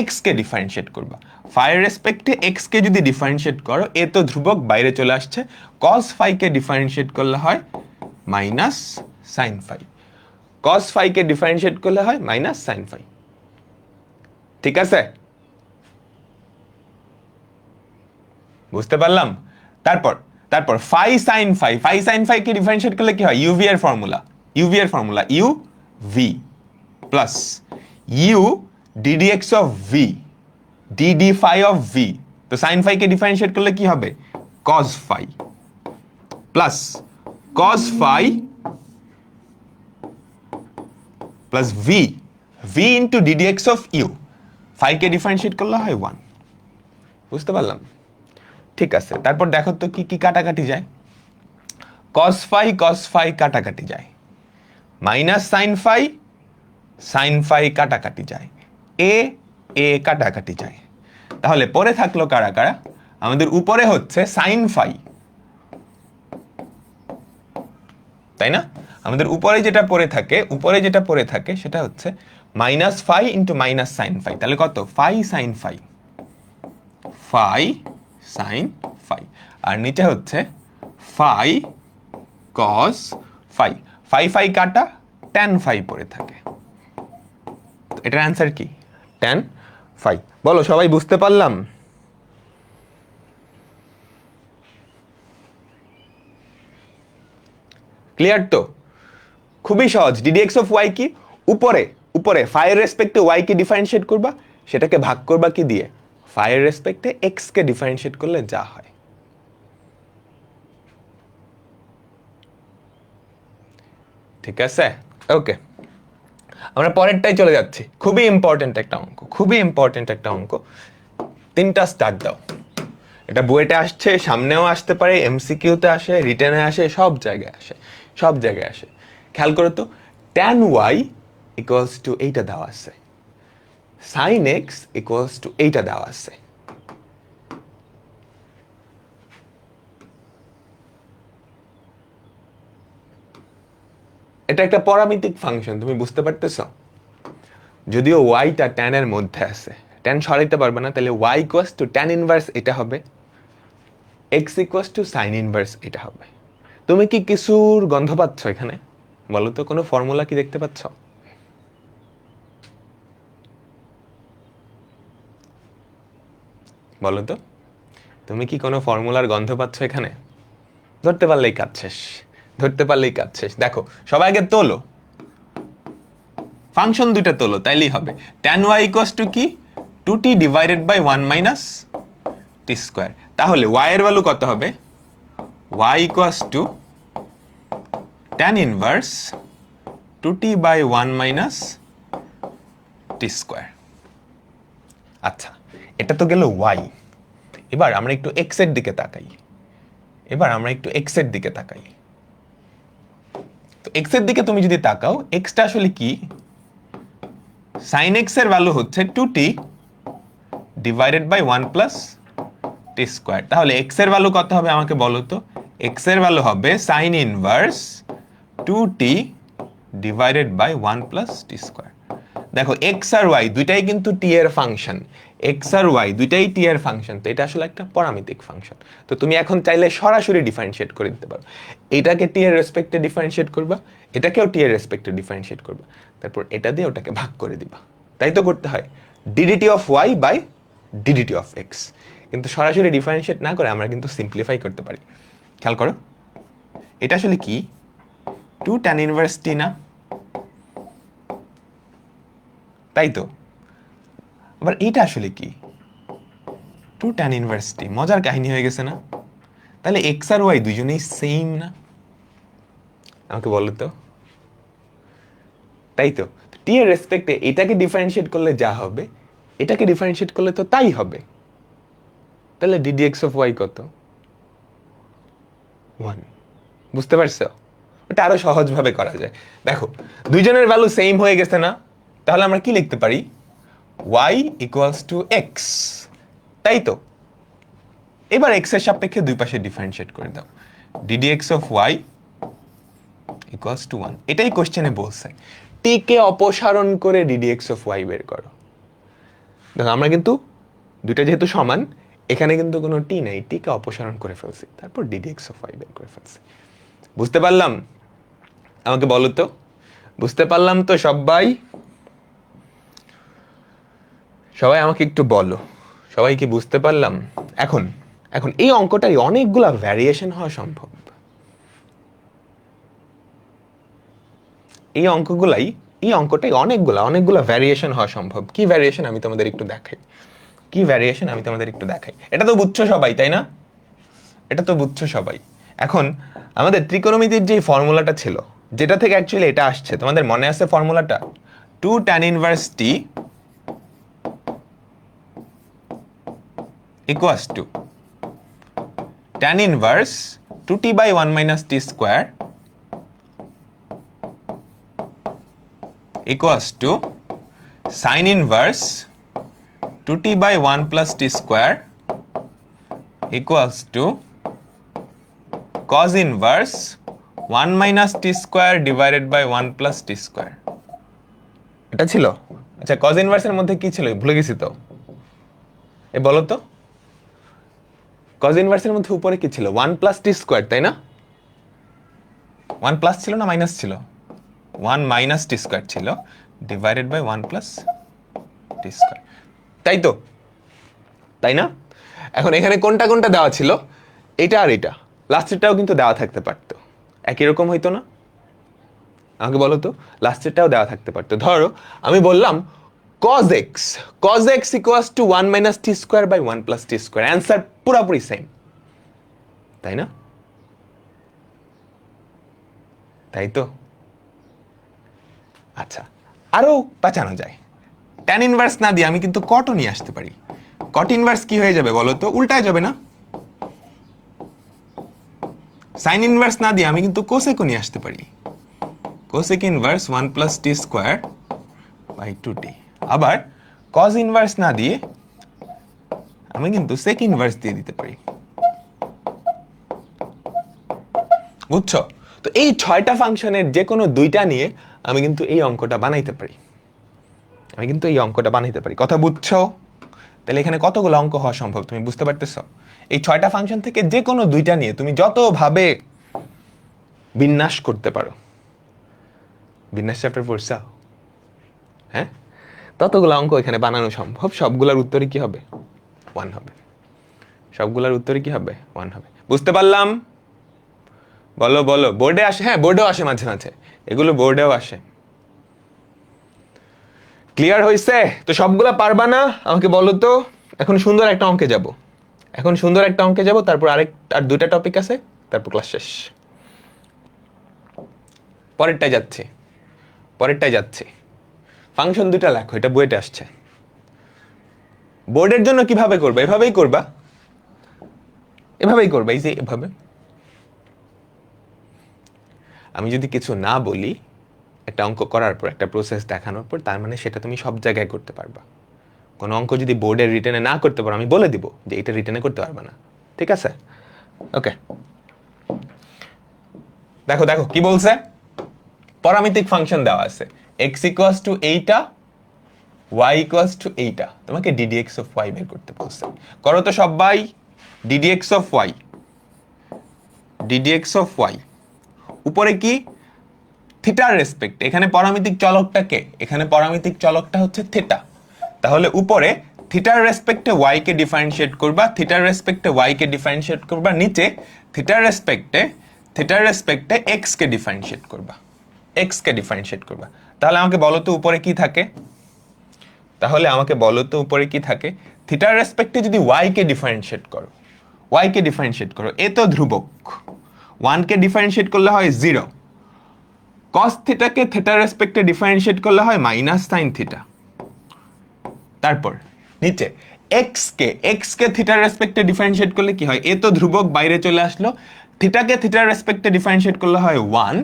x কে ডিফারেন্সিয়েট করবা। ফাই এর রেসপেক্টে x কে যদি ডিফারেন্সিয়েট করো, এ তো ধ্রুবক, বাইরে চলে আসছে। cos ফাই কে ডিফারেন্সিয়েট করলে হয় minus sine phi, cos phi কে ডিফারেন্সিয়েট করলে হয় মাইনাস সাইন ফাই। ঠিক আছে? বুঝতে পারলাম? তারপর তারপর ফাই সাইন ফাই কে ডিফারেন্সিয়েট করলে কি হয়? ইউভি এর formula u v plus u d d x of v d d phi of v. তো সাইন ফাই কে ডিফারেন্সিয়েট করলে কি হবে? Cos phi plus cos phi plus v v into d d x of u. Phi কে differentiate করলে হয় 1। বুঝতে পারলাম? ঠিক আছে, তারপর দেখো তো কি কি কাটাকাটি যায়। কস ফাই কাটাকাটি যায়, মাইনাস সাইন ফাই কাটাকাটি যায়, এ এ কাটাকাটি যায়। তাহলে পরে থাকলো কারা কারা? আমাদের উপরে হচ্ছে সাইন ফাই, তাই না? আমাদের উপরে যেটা পড়ে থাকে সেটা হচ্ছে minus phi into minus sine phi. তাহলে কত? Phi sine phi. আর নিচে হচ্ছে ফাই কস ফাই কাটা ট্যান ফাই পড়ে থাকে। এটার অ্যান্সার কি? Tan phi. বলো সবাই বুঝতে পারলাম? ক্লিয়ার তো? খুবই সহজ। ডিডি এক্স অফ ওয়াই কি? উপরে ফাইয়ের রেসপেক্টে ওয়াই কে ডিফারেন্সিয়েট করবা, সেটাকে ভাগ করবা কি দিয়ে? ফাইয়ের রেসপেক্টে এক্স কে ডিফারেন্সিয়েট করলে যা হয়। ঠিক আছে, ওকে, আমরা পরেরটাই চলে যাচ্ছি। খুবই ইম্পর্টেন্ট একটা অঙ্ক। 3টা স্টার দাও। এটা বুয়েটে আসছে, সামনেও আসতে পারে, এমসিকিউতে আসে, রিটেনে আসে, সব জায়গায় আসে। খেয়াল করো তো, ট্যান ওয়াই ইকুয়ালস টু এইটা দেওয়া আছে, সাইন এক্স ইকুয়ালস টু এইটা দেওয়া আছে। এটা একটা পরামিতিক ফাংশন, তুমি বুঝতে পারতেছ? যদিও ওয়াইটা ট্যানের মধ্যে আছে, ট্যান সরাইতে পারবে না, তাহলে y equals to tan inverse এটা হবে, x equals to sine inverse এটা হবে। তুমি কি কিছুর গন্ধ পাচ্ছ এখানে? বলো তো, কোনো ফর্মুলা কি দেখতে পাচ্ছ? বলো তো, তুমি কি কোনো ফর্মুলার গন্ধ পাচ্ছ এখানে? ধরতে পারলেই কাজ শেষ। দেখো সবাই আগে তোলো, ফাংশন দুইটা তোলো, তাইলেই হবে। tan y ইকুয়ালস টু কি? 2t divided by 1 minus t square. তাহলে y এর ভ্যালু কত হবে? y equals to tan inverse 2t by 1 minus t square. আচ্ছা, এটা তো গেল y। এবার আমরা একটু x এর দিকে তাকাই। তো x এর দিকে তুমি যদি তাকাও, x টা আসলে কি? sin x এর ভ্যালু হচ্ছে 2t divided by 1 plus t square. তাহলে x এর ভ্যালু কত হবে আমাকে বলো তো? x এর ভ্যালু হবে sin inverse 2t divided by 1 plus t square. দেখো x আর y দুইটাই কিন্তু t এর ফাংশন, তো এটা আসলে একটা পরামিতিক ফাংশন। তো তুমি এখন চাইলে সরাসরি ডিফারেন্সিয়েট করে দিতে পারো। এটাকে t এর রেসপেক্টে ডিফারেন্সিয়েট করবা, এটাকেও t এর রেসপেক্টে ডিফারেন্সিয়েট করবা, তারপর এটা দিয়ে ওটাকে ভাগ করে দিবা। তাই তো করতে হয়, d d t of y by d d t of x। কিন্তু সরাসরি ডিফারেন্সিয়েট না করে আমরা কিন্তু সিম্পলিফাই করতে পারি। খেয়াল করো, এটা আসলে কি? 2 tan ইনভার্স t না? তাই তো। আবার এটা আসলে কি? 2 tan ইনভার্স t। মজার কাহিনী হয়ে গেছে না? তাহলে x আর y দুইজনেই সেম না? আমাকে বলো তো। তাই তো, t এর রেসপেক্টে এটাকে ডিফারেন্সিয়েট করলে যা হবে, এটাকে ডিফারেন্সিয়েট করলে তো তাই হবে। তাহলে ddx অফ y কত? 1। বুঝতে পারছো? ওটা আরো সহজভাবে করা যায়। দেখো দুইজনের ভ্যালু সেম হয়ে গেছে না? তাহলে আমরা কি লিখতে পারি? y equals two x। তাই তো। এবার x এর সাপেক্ষে দুই পাশে ডিফারেন্সিয়েট করে দাও, ddx of y equals to 1। এটাই কোশ্চেনে বলছে, t কে অপসারণ করে ddx অফ y বের করো। দেখো আমরা কিন্তু দুইটা যেহেতু সমান, এখানে কিন্তু কোনো t নাই, t কে অপসারণ করে ফেলছি, তারপর ddx অফ y বের করে ফেলছি। বুঝতে পারলাম? আমাকে বলো তো, বুঝতে পারলাম তো সবাই? সবাই আমাকে একটু বলো, সবাই কি বুঝতে পারলাম? এখন এখন এই অঙ্কটাই অনেকগুলা ভ্যারিয়েশন হওয়া সম্ভব। এই অঙ্কটাই অনেকগুলা ভ্যারিয়েশন হওয়া সম্ভব। কি ভ্যারিয়েশন আমি তোমাদের একটু দেখাই। এটা তো বুঝছো সবাই, তাই না? এটা তো বুঝছো সবাই। এখন আমাদের ত্রিকোণমিতির যে ফর্মুলাটা ছিল, যেটা থেকে অ্যাকচুয়ালি এটা আসছে, তোমাদের মনে আছে ফর্মুলাটা? 2 tan inverse t equals to tan inverse 2t by 1 minus t square equals to sin inverse 2t by 1 plus t square equals to cos inverse 1 minus t square divided by 1 plus t square। এটা ছিল। আচ্ছা, cos inverse এর মধ্যে কি ছিল ভুলে গেছি তো, বলো তো। cos inverse এর মধ্যে উপরে কি ছিল? 1 plus t square, তাই না? 1 প্লাস ছিল না মাইনাস ছিল? 1 মাইনাস t square ছিল divided by 1 plus t square, তাই তো? তাই না? এখন এখানে কোনটা কোনটা দেওয়া ছিল? এটা আর এটা, লাস্টেরটাও কিন্তু দেওয়া থাকতে পারতো, একই রকম হইতো না? আমাকে বলো তো, লাস্টেরটাও দেওয়া থাকতে পারতো। ধরো আমি বললাম cos x equals to 1 minus t square by 1 plus t square, answer পুরোপুরি সেম, তাই না? তাই তো? আচ্ছা, আরো বাঁচানো যায়। tan ইনভার্স না দিয়ে আমি কিন্তু cot নিয়ে আসতে পারি। cot ইনভার্স কি হয়ে যাবে বলো তো? উল্টায় যাবে না? sin ইনভার্স না দিয়ে আমি কিন্তু cosec নিয়ে আসতে পারি। cosec inverse 1 plus t square by 2t। আবার cos ইনভার্স না দিয়ে আমি কিন্তু sec ইনভার্স দিয়ে দিতে পারি। বুঝছো? তো এই 6টা ফাংশনের যে কোনো দুইটা নিয়ে আমি কিন্তু এই অঙ্কটা বানাইতে পারি। কথা বুঝছো? তাহলে এখানে কতগুলো অঙ্ক হওয়া সম্ভব তুমি বুঝতে পারতেছো? এই 6টা ফাংশন থেকে যে কোনো দুইটা নিয়ে তুমি যতভাবে বিন্যাস করতে পারো। বিন্যাস চ্যাপ্টার পড়ছো? হ্যাঁ, ততগুলো অঙ্ক এখানে বানানো সম্ভব। সবগুলোর উত্তরই কি হবে? 1 হবে। বুঝতে পারলাম? বলো বোর্ডে আসে? হ্যাঁ, বোর্ডেও আসে মাঝে মাঝে, এগুলো বোর্ডেও আসে। ক্লিয়ার হয়েছে? তো সবগুলা পারবা না, আমাকে বলো তো। এখন সুন্দর একটা অঙ্কে যাব, তারপর আর দুইটা টপিক আছে, তারপর ক্লাস শেষ। পরেরটাই যাচ্ছে। ফাংশন দুইটা লেখো, এটা বইতে আসছে। বোর্ডের জন্য কিভাবে করবা? এভাবেই করবা, এই যে এভাবে। আমি যদি কিছু না বলি, একটা অঙ্ক করার পর, একটা প্রসেস দেখানোর পর, তার মানে সেটা তুমি সব জায়গায় করতে পারবা। কোনো অঙ্ক যদি বোর্ডের রিটেনে না করতে পারো, আমি বলে দিব যে এটা রিটেনে করতে পারবা না। ঠিক আছে? ওকে, দেখো কি বলছে। পরামিতিক ফাংশন দেওয়া আছে, x ইকুয়ালস টু এইটা, y ইকুয়ালস টু এইটা। তোমাকে ddx অফ y বের করতে বলছে। করো তো সবাই। ddx অফ y উপরে কি? থিটার রেসপেক্ট। এখানে পরামিতিক চলকটা হচ্ছে থিটা। তাহলে উপরে থিটার রেসপেক্টে y কে ডিফারেন্সিয়েট করবা, নিচে থিটার রেসপেক্টে x কে ডিফারেন্সিয়েট করবা। তাহলে আমাকে বলো তো উপরে কি থাকে? থিটার রেসপেক্টে যদি y কে ডিফারেন্সিয়েট করো, এ তো ধ্রুবক, 1 কে ডিফারেন্সিয়েট করলে হয় 0, cos থিটাকে থিটার রেসপেক্টে ডিফারেন্সিয়েট করলে হয় মাইনাস সাইন থিটা। তারপর নিচে x কে থিটার রেসপেক্টে ডিফারেন্সিয়েট করলে কি হয়? এ তো ধ্রুবক, বাইরে চলে আসলো। থিটাকে থিটার রেসপেক্টে ডিফারেন্সিয়েট করলে হয় 1,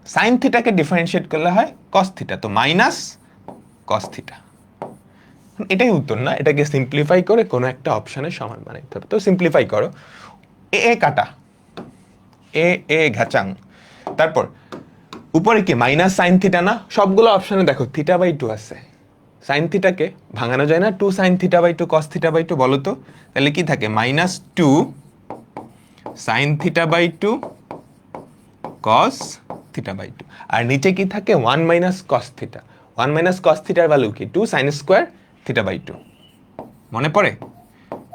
সাইন থিটাকে ডিফারেন্সিয়েট করলে হয় cos থিটা, তো মাইনাস cos থিটা। এটাই উত্তর না? এটাকে সিম্পলিফাই করে কোনো একটা অপশনের সমান বানাইতে হবে। তো সিম্পলিফাই করো, এ কাটা, এ ঘাচাং। তারপর উপরে কি মাইনাস সাইন থিটা না? সবগুলো অপশনে দেখো থিটা বাই 2 আছে। সাইন থিটাকে ভাঙানো যায় না? 2 sine theta by 2 cos theta by 2, বলো তো। তাহলে কি থাকে? Minus 2 sine theta by 2 cos theta by 2। আর নিচে কি থাকে? 1 minus cos theta. 1 minus cos থিটার ভ্যালু কি? 2 সাইন স্কোয়ার থিটা বাই 2। মনে পড়ে?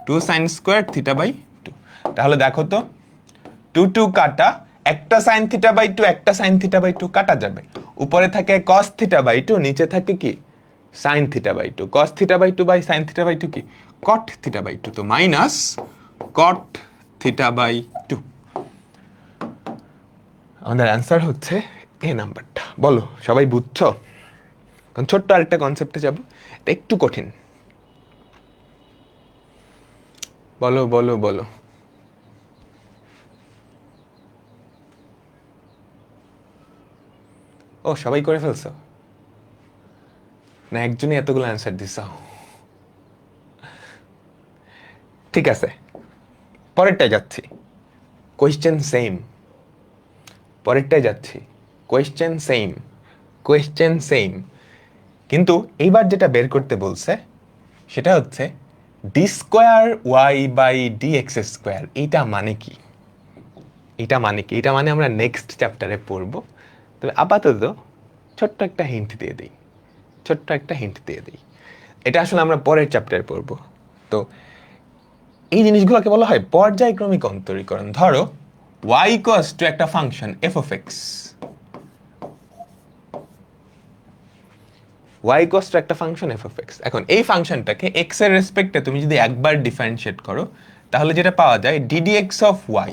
2 sin স্কোয়ার থিটা বাই 2। তাহলে দেখো তো 2 2 কাটা, একটা sin থিটা বাই 2 একটা sin থিটা বাই 2 কাটা যাবে, উপরে থাকে cos থিটা বাই 2, নিচে থাকে কি sin theta by 2। cos theta by 2 by sin theta by 2 কি cot থিটা বাই 2, তো মাইনাস cot থিটা বাই 2। আমাদের অ্যান্সার হচ্ছে এ নাম্বারটা। বলো সবাই বুঝছো? কারণ ছোট্ট আরেকটা কনসেপ্টে যাব, এটা একটু কঠিন। বলো বলো বলো। ও সবাই করে ফেলছো না? একজনই এতগুলো অ্যান্সার দিছ? ঠিক আছে, পরেরটায় যাচ্ছি। Question same. পরেরটায় যাচ্ছি। কোয়েশ্চেন সেম, কোয়েশ্চেন সেম, কিন্তু এইবার যেটা বের করতে বলছে সেটা হচ্ছে d square y by d x square. এইটা মানে কি? এটা মানে কি? এটা মানে আমরা নেক্সট চ্যাপ্টারে পড়বো। তবে আপাতত ছোট্ট একটা হিন্ট দিয়ে দিই, ছোট্ট একটা হিন্ট দিয়ে দিই। এটা আসলে আমরা পরের চ্যাপ্টারে পড়বো। তো এই জিনিসগুলোকে বলা হয় পর্যায়ক্রমিক অন্তরীকরণ। ধরো y ইকুয়ালস টু একটা function f of x, y equals two একটা ফাংশন f অফ x। এখন এই ফাংশনটাকে x এর রেসপেক্টে তুমি যদি একবার ডিফারেন্সিয়েট করো তাহলে যেটা পাওয়া যায় ddx অফ y।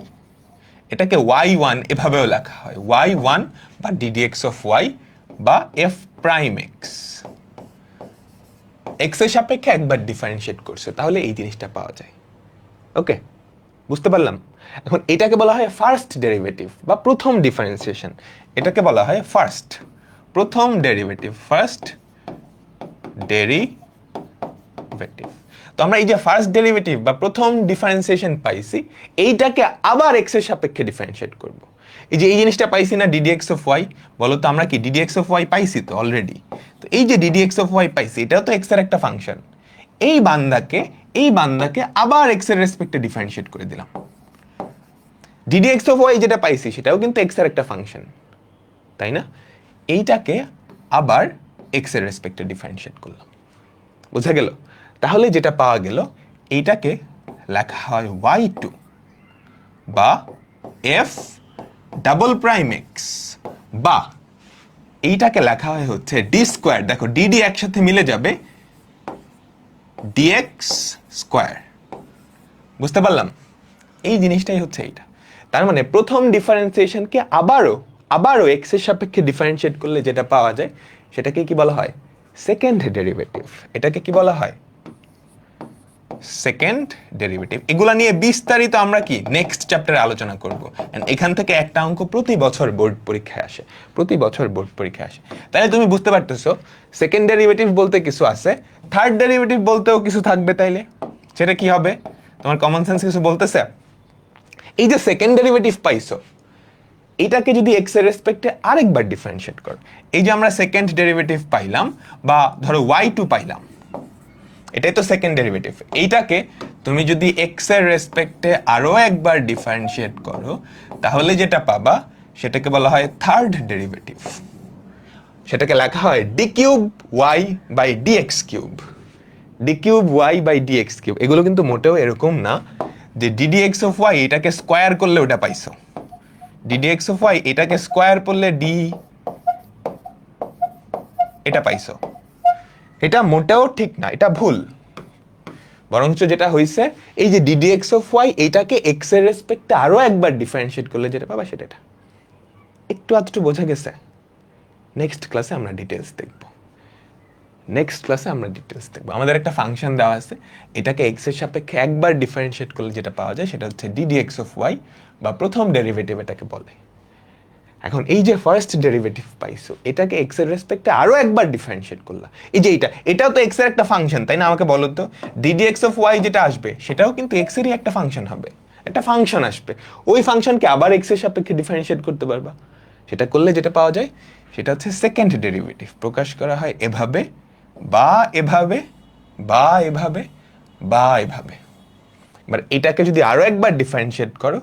এটাকে y1 এভাবেও লেখা হয়, y1 বা ddx অফ y বা f প্রাইম x। x এর সাপেক্ষে একবার ডিফারেন্সিয়েট করছে, তাহলে এই জিনিসটা পাওয়া যায়। ওকে, বুঝতে পারলাম? এখন এটাকে বলা হয় ফার্স্ট ডেরিভেটিভ বা প্রথম ডিফারেন্সিয়েশন। এটাকে বলা হয় প্রথম ডেরিভেটিভ, ফার্স্ট ডেরিভেটিভ। তো আমরা এই যে ফার্স্ট ডেরিভেটিভ বা প্রথম ডিফারেন্সিয়েশন পাইছি, এইটাকে আবার x এর সাপেক্ষে ডিফারেন্সিয়েট করব। এই যে এই জিনিসটা পাইছি না ddx অফ y, বলো তো আমরা কি ddx অফ y পাইছি তো অলরেডি। তো এই যে ddx অফ y পাইছি, এটাও তো x এর একটা ফাংশন। এই বান্দাকে আবার x এর রেসপেক্টে ডিফারেন্সিয়েট করে দিলাম। ddx অফ y যেটা পাইছি সেটাও কিন্তু x এর একটা ফাংশন, তাই না? এইটাকে আবার x এর রেসপেক্টে ডিফারেন্সিয়েট করলাম। বুঝা গেল? তাহলে যেটা পাওয়া গেল, এইটাকে লেখা হয় y2 বা f ডাবল প্রাইম x, বা এইটাকে লেখা হয় হচ্ছে d স্কোয়ার। দেখো dd একসাথে মিলে যাবে dx স্কোয়ার। বুঝতে পারলাম? এই জিনিসটাই হচ্ছে এইটা। তার মানে প্রথম ডিফারেন্সিয়েশনকে আবারও x এর সাপেক্ষে ডিফারেন্সিয়েট করলে যেটা পাওয়া যায় সেটাকে কি বলা হয়? Second derivative. এটাকে কি বলা হয়? Second derivative. এগুলা নিয়ে বিস্তারিত আমরা কি নেক্সট চ্যাপ্টারে আলোচনা করব। এখান থেকে একটা অঙ্ক প্রতি বছর বোর্ড পরীক্ষায় আসে, প্রতি বছর বোর্ড পরীক্ষায় আসে। তাহলে তুমি বুঝতে পারতেছো সেকেন্ড ডেরিভেটিভ বলতে কিছু আছে, থার্ড ডেরিভেটিভ বলতেও কিছু থাকবে। তাইলে সেটা কি হবে? তোমার কমন সেন্স কিছু বলতেছে? এই যে সেকেন্ড ডেরিভেটিভ পাইছো, এটাকে যদি x এর রেসপেক্টে আরেকবার ডিফারেন্সিয়েট করো, এই যে আমরা সেকেন্ড ডেরিভেটিভ পাইলাম বা ধরো y2 পাইলাম, এটাই তো সেকেন্ড ডেরিভেটিভ। এইটাকে তুমি যদি x এর রেসপেক্টে আরো একবার ডিফারেন্সিয়েট করো তাহলে যেটা পাবা সেটাকে বলা হয় থার্ড ডেরিভেটিভ। সেটাকে লেখা হয় d cube y by dx cube, d cube y by dx cube. এগুলো কিন্তু মোটেও এরকম না যে ddx অফ y এটাকে স্কোয়ার করলে ওটা পাইছো, ddx অফ y এটাকে স্কোয়ার করলে d এটা পাইছো। এটা মোটেও ঠিক না, এটা ভুল। বরঞ্চ যেটা হইছে এই যে ddx অফ y এটাকে x এর রেসপেক্টে আরো একবার ডিফারেন্সিয়েট করলে যেটা পাবা সেটা এটা। একটু আধটু বোঝা গেছে? নেক্সট ক্লাসে আমরা ডিটেইলস দেখব। আমাদের একটা ফাংশন দেওয়া আছে, এটাকে x এর সাপেক্ষে একবার ডিফারেন্সিয়েট করলে যেটা পাওয়া যায় সেটা হচ্ছে ddx অফ y বা প্রথম ডেরিভেটিভ এটাকে বলে। এখন এই যে ফার্স্ট ডেরিভেটিভ পাইছো, এটাকে x এর রেসপেক্টে আরো একবার ডিফারেন্সিয়েট করলা। এই যে এটাও তো x এর একটা ফাংশন, তাই না? আমাকে বলো তো ddx অফ y যেটা আসবে সেটাও কিন্তু x এরই একটা ফাংশন হবে, একটা ফাংশন আসবে। ওই ফাংশনকে আবার x এর সাপেক্ষে ডিফারেন্সিয়েট করতে পারবা। সেটা করলে যেটা পাওয়া যায় সেটা হচ্ছে সেকেন্ড ডেরিভেটিভ। প্রকাশ করা হয় এভাবে বা এভাবে বা এভাবে বা এভাবে। এবার এটাকে যদি আরো একবার ডিফারেন্সিয়েট করো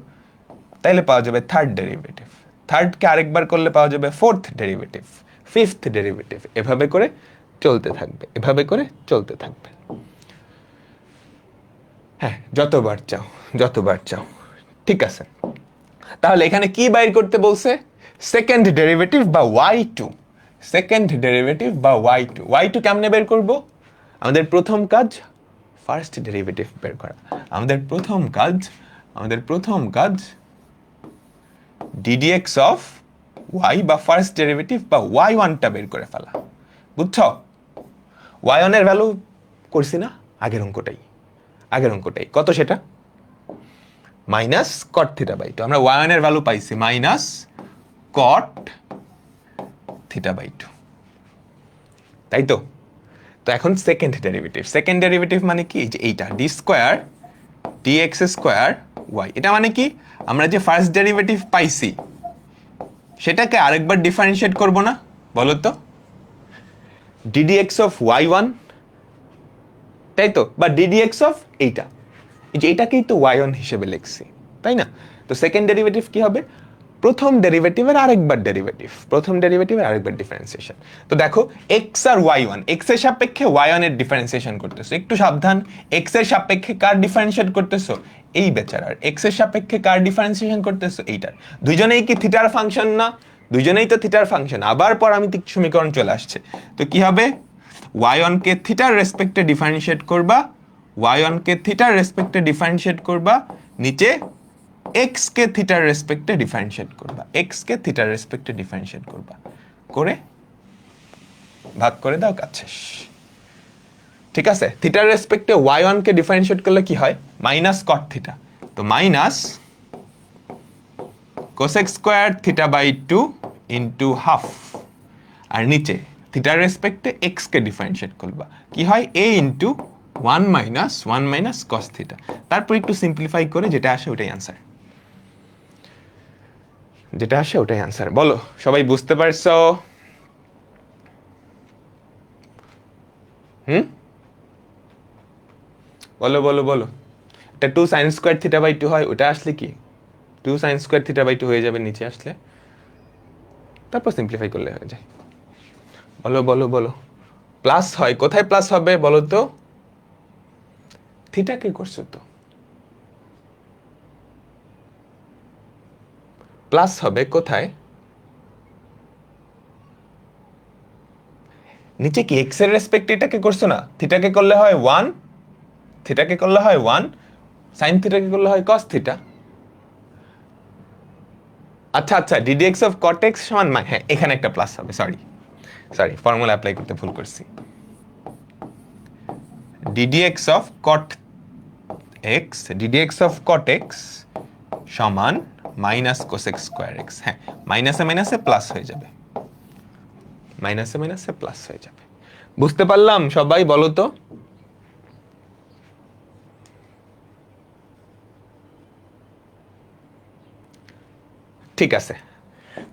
তাহলে পাওয়া যাবে থার্ড ডেরিভেটিভ। থার্ডকে আরেকবার করলে পাওয়া যাবে ফোর্থ ডেরিভেটিভ, ফিফথ ডেরিভেটিভ। এভাবে করে চলতে থাকবে, এভাবে করে চলতে থাকবে। হ্যাঁ, যতবার চাও। ঠিক আছে, তাহলে এখানে কি বাইর করতে বলছে? সেকেন্ড ডেরিভেটিভ বা y2। সেকেন্ড ডেরিভেটিভ বা y2 কেমনে বের করব? আমাদের প্রথম কাজ ফার্স্ট ডেরিভেটিভ বের করা। আমাদের প্রথম কাজ ddx অফ y বা ফার্স্ট ডেরিভেটিভ বা y1 টা বের করে ফেলা। বুঝছো? y1 এর ভ্যালু করছি না আগের অঙ্কটাই কত সেটা? Minus cot theta by 2। আমরা y1 এর ভ্যালু পাইছি মাইনাস কট থিটা বাই 2, তাই তো? তো এখন সেকেন্ড ডেরিভেটিভ মানে কি? যে এইটা D square dx square y। এটা মানে কি? আমরা যে ফার্স্ট ডেরিভেটিভ পাইছি সেটাকে আরেকবার ডিফারেন্সিয়েট করব না? বলো তো, ddx অফ y1, তাই তো? বা ddx অফ এইটা, এই যে এটাকেই তো y1 হিসেবে লিখছি, তাই না? তো সেকেন্ড ডেরিভেটিভ কি হবে? প্রথম ডেরিভেটিভের আরেকবার ডিফারেন্সিয়েশন। তো দেখো x আর y1, x এর সাপেক্ষে y1 এর ডিফারেন্সিয়েশন করতেছো। একটু সাবধান, x এর সাপেক্ষে কার ডিফারেন্সিয়েট করতেছো? এই বেচারার। x এর সাপেক্ষে কার ডিফারেন্সিয়েশন করতেছো? এইটার। দুইজনেই কি থিটার ফাংশন না? দুইজনেই তো থিটার ফাংশন। আবার পরামিতিক সমীকরণ চলে আসছে। তো কি হবে? y1 কে থিটার রেসপেক্টে ডিফারেন্সিয়েট করবা, y1 কে থিটার রেসপেক্টে ডিফারেন্সিয়েট করবা, নিচে x কে থিটার রেসপেক্টে ডিফারেন্সিয়েট করবা, করে ভাগ করে দাও, কাজ শেষ। ঠিক আছে? থিটার রেসপেক্টে y1 কে ডিফারেন্সিয়েট করলে কি হয়? Minus cot theta. তো minus cosec square theta by 2 into half, আর নিচে থিটার রেসপেক্টে x কে ডিফারেন্সিয়েট করবা, কি হয়? a into 1 minus cos theta. তারপর একটু সিম্পলিফাই করে যেটা আসে ওটাই আনসার। বলো, সবাই বুঝতে পারছো? বলো। এটা 2 sin স্কোয়ার থিটা বাই 2 হয়, ওটা আসলে কি 2 sin স্কোয়ার থিটা বাই 2 হয়ে যাবে নিচে আসলে, তারপর সিম্পলিফাই করলে হয়ে যায়। বলো। প্লাস হয়, কোথায় প্লাস হবে বলো তো? থিটাকে করছো তো, প্লাস হবে কোথায়? নিচে কি x এর রেসপেক্টে এটাকে করছো না? থিটাকে করলে হয় 1, sin থিটাকে করলে হয় cos থিটা। আচ্ছা, ddx অফ cot x সমান, হ্যাঁ এখানে একটা প্লাস হবে, সরি ফর্মুলা অ্যাপ্লাই করতে ভুল করছি। ddx অফ cot x সমান মাইনাস কোসেক স্কোয়ার x। হ্যাঁ, মাইনাসে প্লাস হয়ে যাবে, বুঝতে পারলাম সবাই? বলো তো। ঠিক আছে,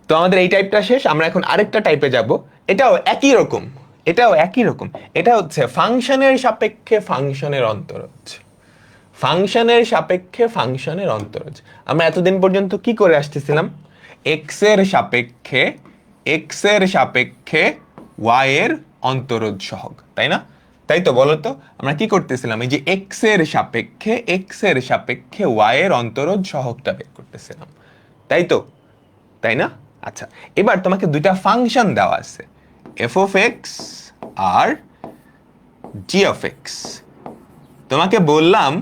তো আমাদের এই টাইপটা শেষ। আমরা এখন আরেকটা টাইপে যাব। এটাও একই রকম। এটা হচ্ছে ফাংশনের সাপেক্ষে ফাংশনের অন্তরজ। আমরা এতদিন পর্যন্ত কি করে আসতেছিলাম? x এর সাপেক্ষে y এর অন্তরজ সহগ, তাই না? তাই তো? বলো তো, আমরা কি করতেছিলাম? এই যে x এর সাপেক্ষে y এর অন্তরজ সহগটা বের করতেছিলাম, তাই তো? তাই না? আচ্ছা, এবার তোমাকে দুইটা ফাংশন দেওয়া আছে, f অফ x আর g অফ x। তোমাকে বললাম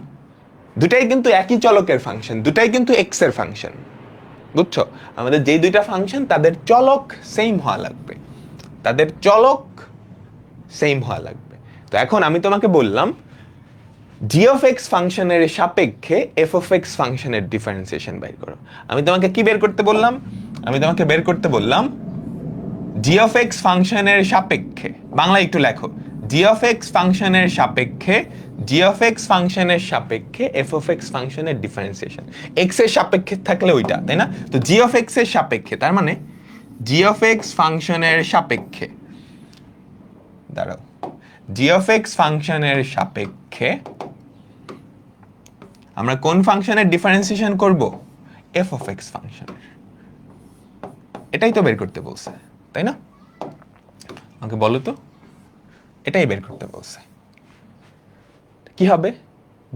দুটাই কিন্তু একই চলকের ফাংশন, দুটাই কিন্তু x এর ফাংশন। বুঝছো? আমাদের যেই দুইটা ফাংশন তাদের চলক সেম হওয়া লাগবে। তো এখন আমি তোমাকে বললাম g অফ x ফাংশনের সাপেক্ষে f অফ x ফাংশনের ডিফারেন্সিয়েশন বের করো। আমি তোমাকে কি বের করতে বললাম? g অফ x ফাংশনের সাপেক্ষে, বাংলা একটু লেখো, g অফ x ফাংশনের সাপেক্ষে f অফ x ফাংশনের ডিফারেন্সিয়েশন। x এর সাপেক্ষে থাকলে ওইটা, তাই না? তো g অফ x এর সাপেক্ষে, তার মানে g অফ x ফাংশনের সাপেক্ষে, দাঁড়াও, g অফ x ফাংশনের সাপেক্ষে আমরা কোন ফাংশনের ডিফারেন্সিয়েশন করব? f অফ x ফাংশনের। এটাই তো বের করতে বলছে, তাই না? আমাকে বলো তো, এটাই বের করতে বলছে। কি হবে?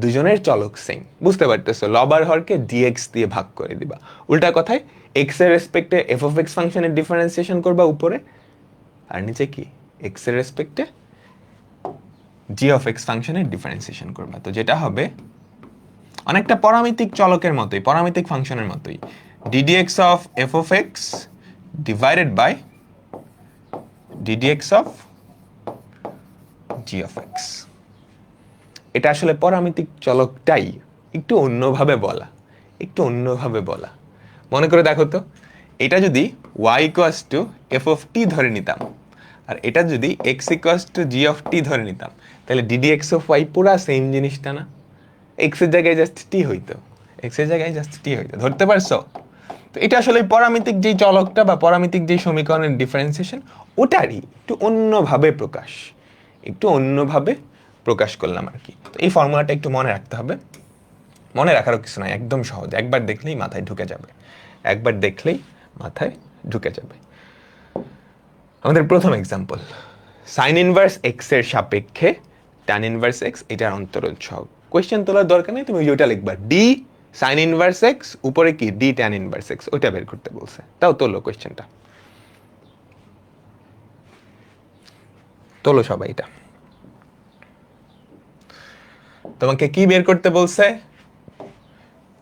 দুজনের চলক সেম, বুঝতে পারতেছো? লব আর হরকে ডিএক্স দিয়ে ভাগ করে দিবা। উল্টা কথায় এক্স এর রেসপেক্টে এফ অফ এক্স ফাংশনের ডিফারেন্সিয়েশন করবা উপরে, আর নিচে কি এক্স এর রেসপেক্টে জি অফ এক্স ফাংশনের ডিফারেন্সিয়েশন করবা। তো যেটা হবে অনেকটা পরামিতিক চলকের মতোই, পরামিতিক ফাংশনের মতোই, d d x of f of x divided by d d x of g of x. এটা আসলে পরামিতিক চলকটাই একটু অন্যভাবে বলা, একটু অন্যভাবে বলা। মনে করে দেখো তো, এটা যদি y equals to f of t ধরে নিতাম, আর এটা যদি x equals to g of t ধরে নিতাম, তাহলে ডিডি এক্স অফ ওয়াই পুরা সেম জিনিসটা না? এক্স এর জায়গায় জাস্ট টি হইতো, এক্স এর জায়গায় জাস্ট টি হইতো। ধরতে পারছো? তো এটা আসলে পরামিতিক যেই চলকটা বা পরামিতিক যেই সমীকরণের ডিফারেন্সিয়েশন, ওটারই একটু অন্যভাবে প্রকাশ, একটু অন্যভাবে প্রকাশ করলাম আর কি। তো এই ফর্মুলাটা একটু মনে রাখতে হবে। মনে রাখারও কিছু নাই, একদম সহজ, একবার দেখলেই মাথায় ঢুকে যাবে, একবার দেখলেই মাথায় ঢুকে যাবে। আমাদের প্রথম এক্সাম্পল, সাইন ইনভার্স এক্স এর সাপেক্ষে ট্যান ইনভার্স এক্স, এটার অন্তরজ সহগ। কোয়েশ্চেন তোলার দরকার নেই, তুমি ওইটা লিখবা, ডি সাইন ইনভার্স এক্স উপরে কি ডি ট্যান ইনভার্স এক্স, ওইটা বের করতে বলছে। তাও তোলো কোয়েশ্চেনটা, তোলো সবাই। এটা তোমাকে কি বের করতে বলছে?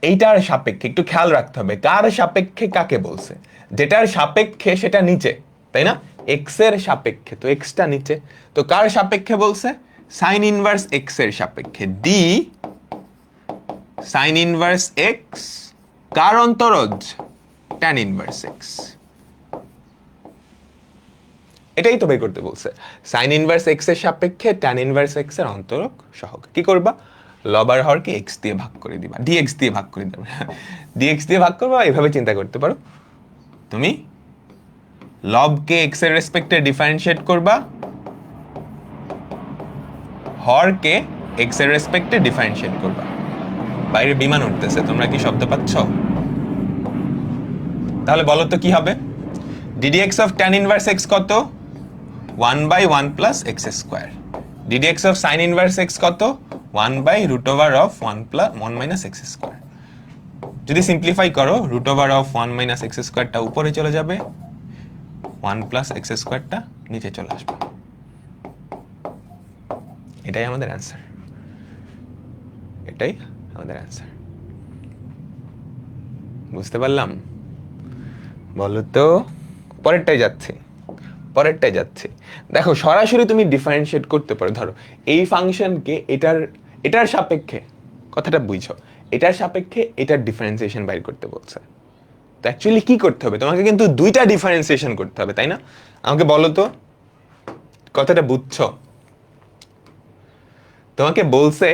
এইটার সাপেক্ষে একটু খেয়াল রাখতে হবে, কার সাপেক্ষে কাকে বলছে। যেটার সাপেক্ষে সেটা নিচে, তাই না? এক্স এর সাপেক্ষে, তো এক্সটা নিচে। তো কার সাপেক্ষে বলছে? সাইন ইনভার্স এক্স এর সাপেক্ষে, ডি সাইন ইনভার্স এক্স কার অন্তরজ? Tan inverse x. এটাই তো বের করতে বলছে, সাইন ইনভার্স এক্স এর সাপেক্ষে ট্যান ইনভার্স এক্স এর অন্তরক সহগ। কি করবা? লব আর হরকে এক্স দিয়ে ভাগ করে দিবা, ডিএক্স দিয়ে ভাগ করে দিবা, ডিএক্স দিয়ে ভাগ করবা। এইভাবে চিন্তা করতে পারো, তুমি লবকে এক্স এর রেসপেক্টে ডিফারেন্সিয়েট করবা, হরকে এক্স এর রেসপেক্টে ডিফারেন্সিয়েট করবা। বাইরে বিমান উঠতেছে, তোমরা কি শব্দ পাচ্ছ? তাহলে বলো তো কি হবে? Ddx of tan inverse x কত? 1/1 plus x square. Ddx of sign inverse x কত? 1/√1 মাইনাস এক্স স্কোয়ার। যদি সিম্পলিফাই করো, √1 মাইনাস এক্স স্কোয়ারটা উপরে চলে যাবে, 1 প্লাস এক্স স্কোয়ারটা নিচে চলে আসবে। এটাই আমাদের অ্যান্সার, এটাই আমাদের অ্যান্সার। বুঝতে পারলাম? বলো তো, পরেরটাই যাচ্ছে, পরেরটাই যাচ্ছে। দেখো সরাসরি তুমি ডিফারেন্সিয়েট করতে পারো। ধরো এই ফাংশনকে এটার সাপেক্ষে, কথাটা বুঝছো, এটার সাপেক্ষে এটার ডিফারেন্সিয়েশন বাইর করতে বলছে। তো অ্যাকচুয়ালি কি করতে হবে? তোমাকে কিন্তু দুইটা ডিফারেন্সিয়েশন করতে হবে, তাই না? আমাকে বলো তো, কথাটা বুঝছো? তোমাকে বলছে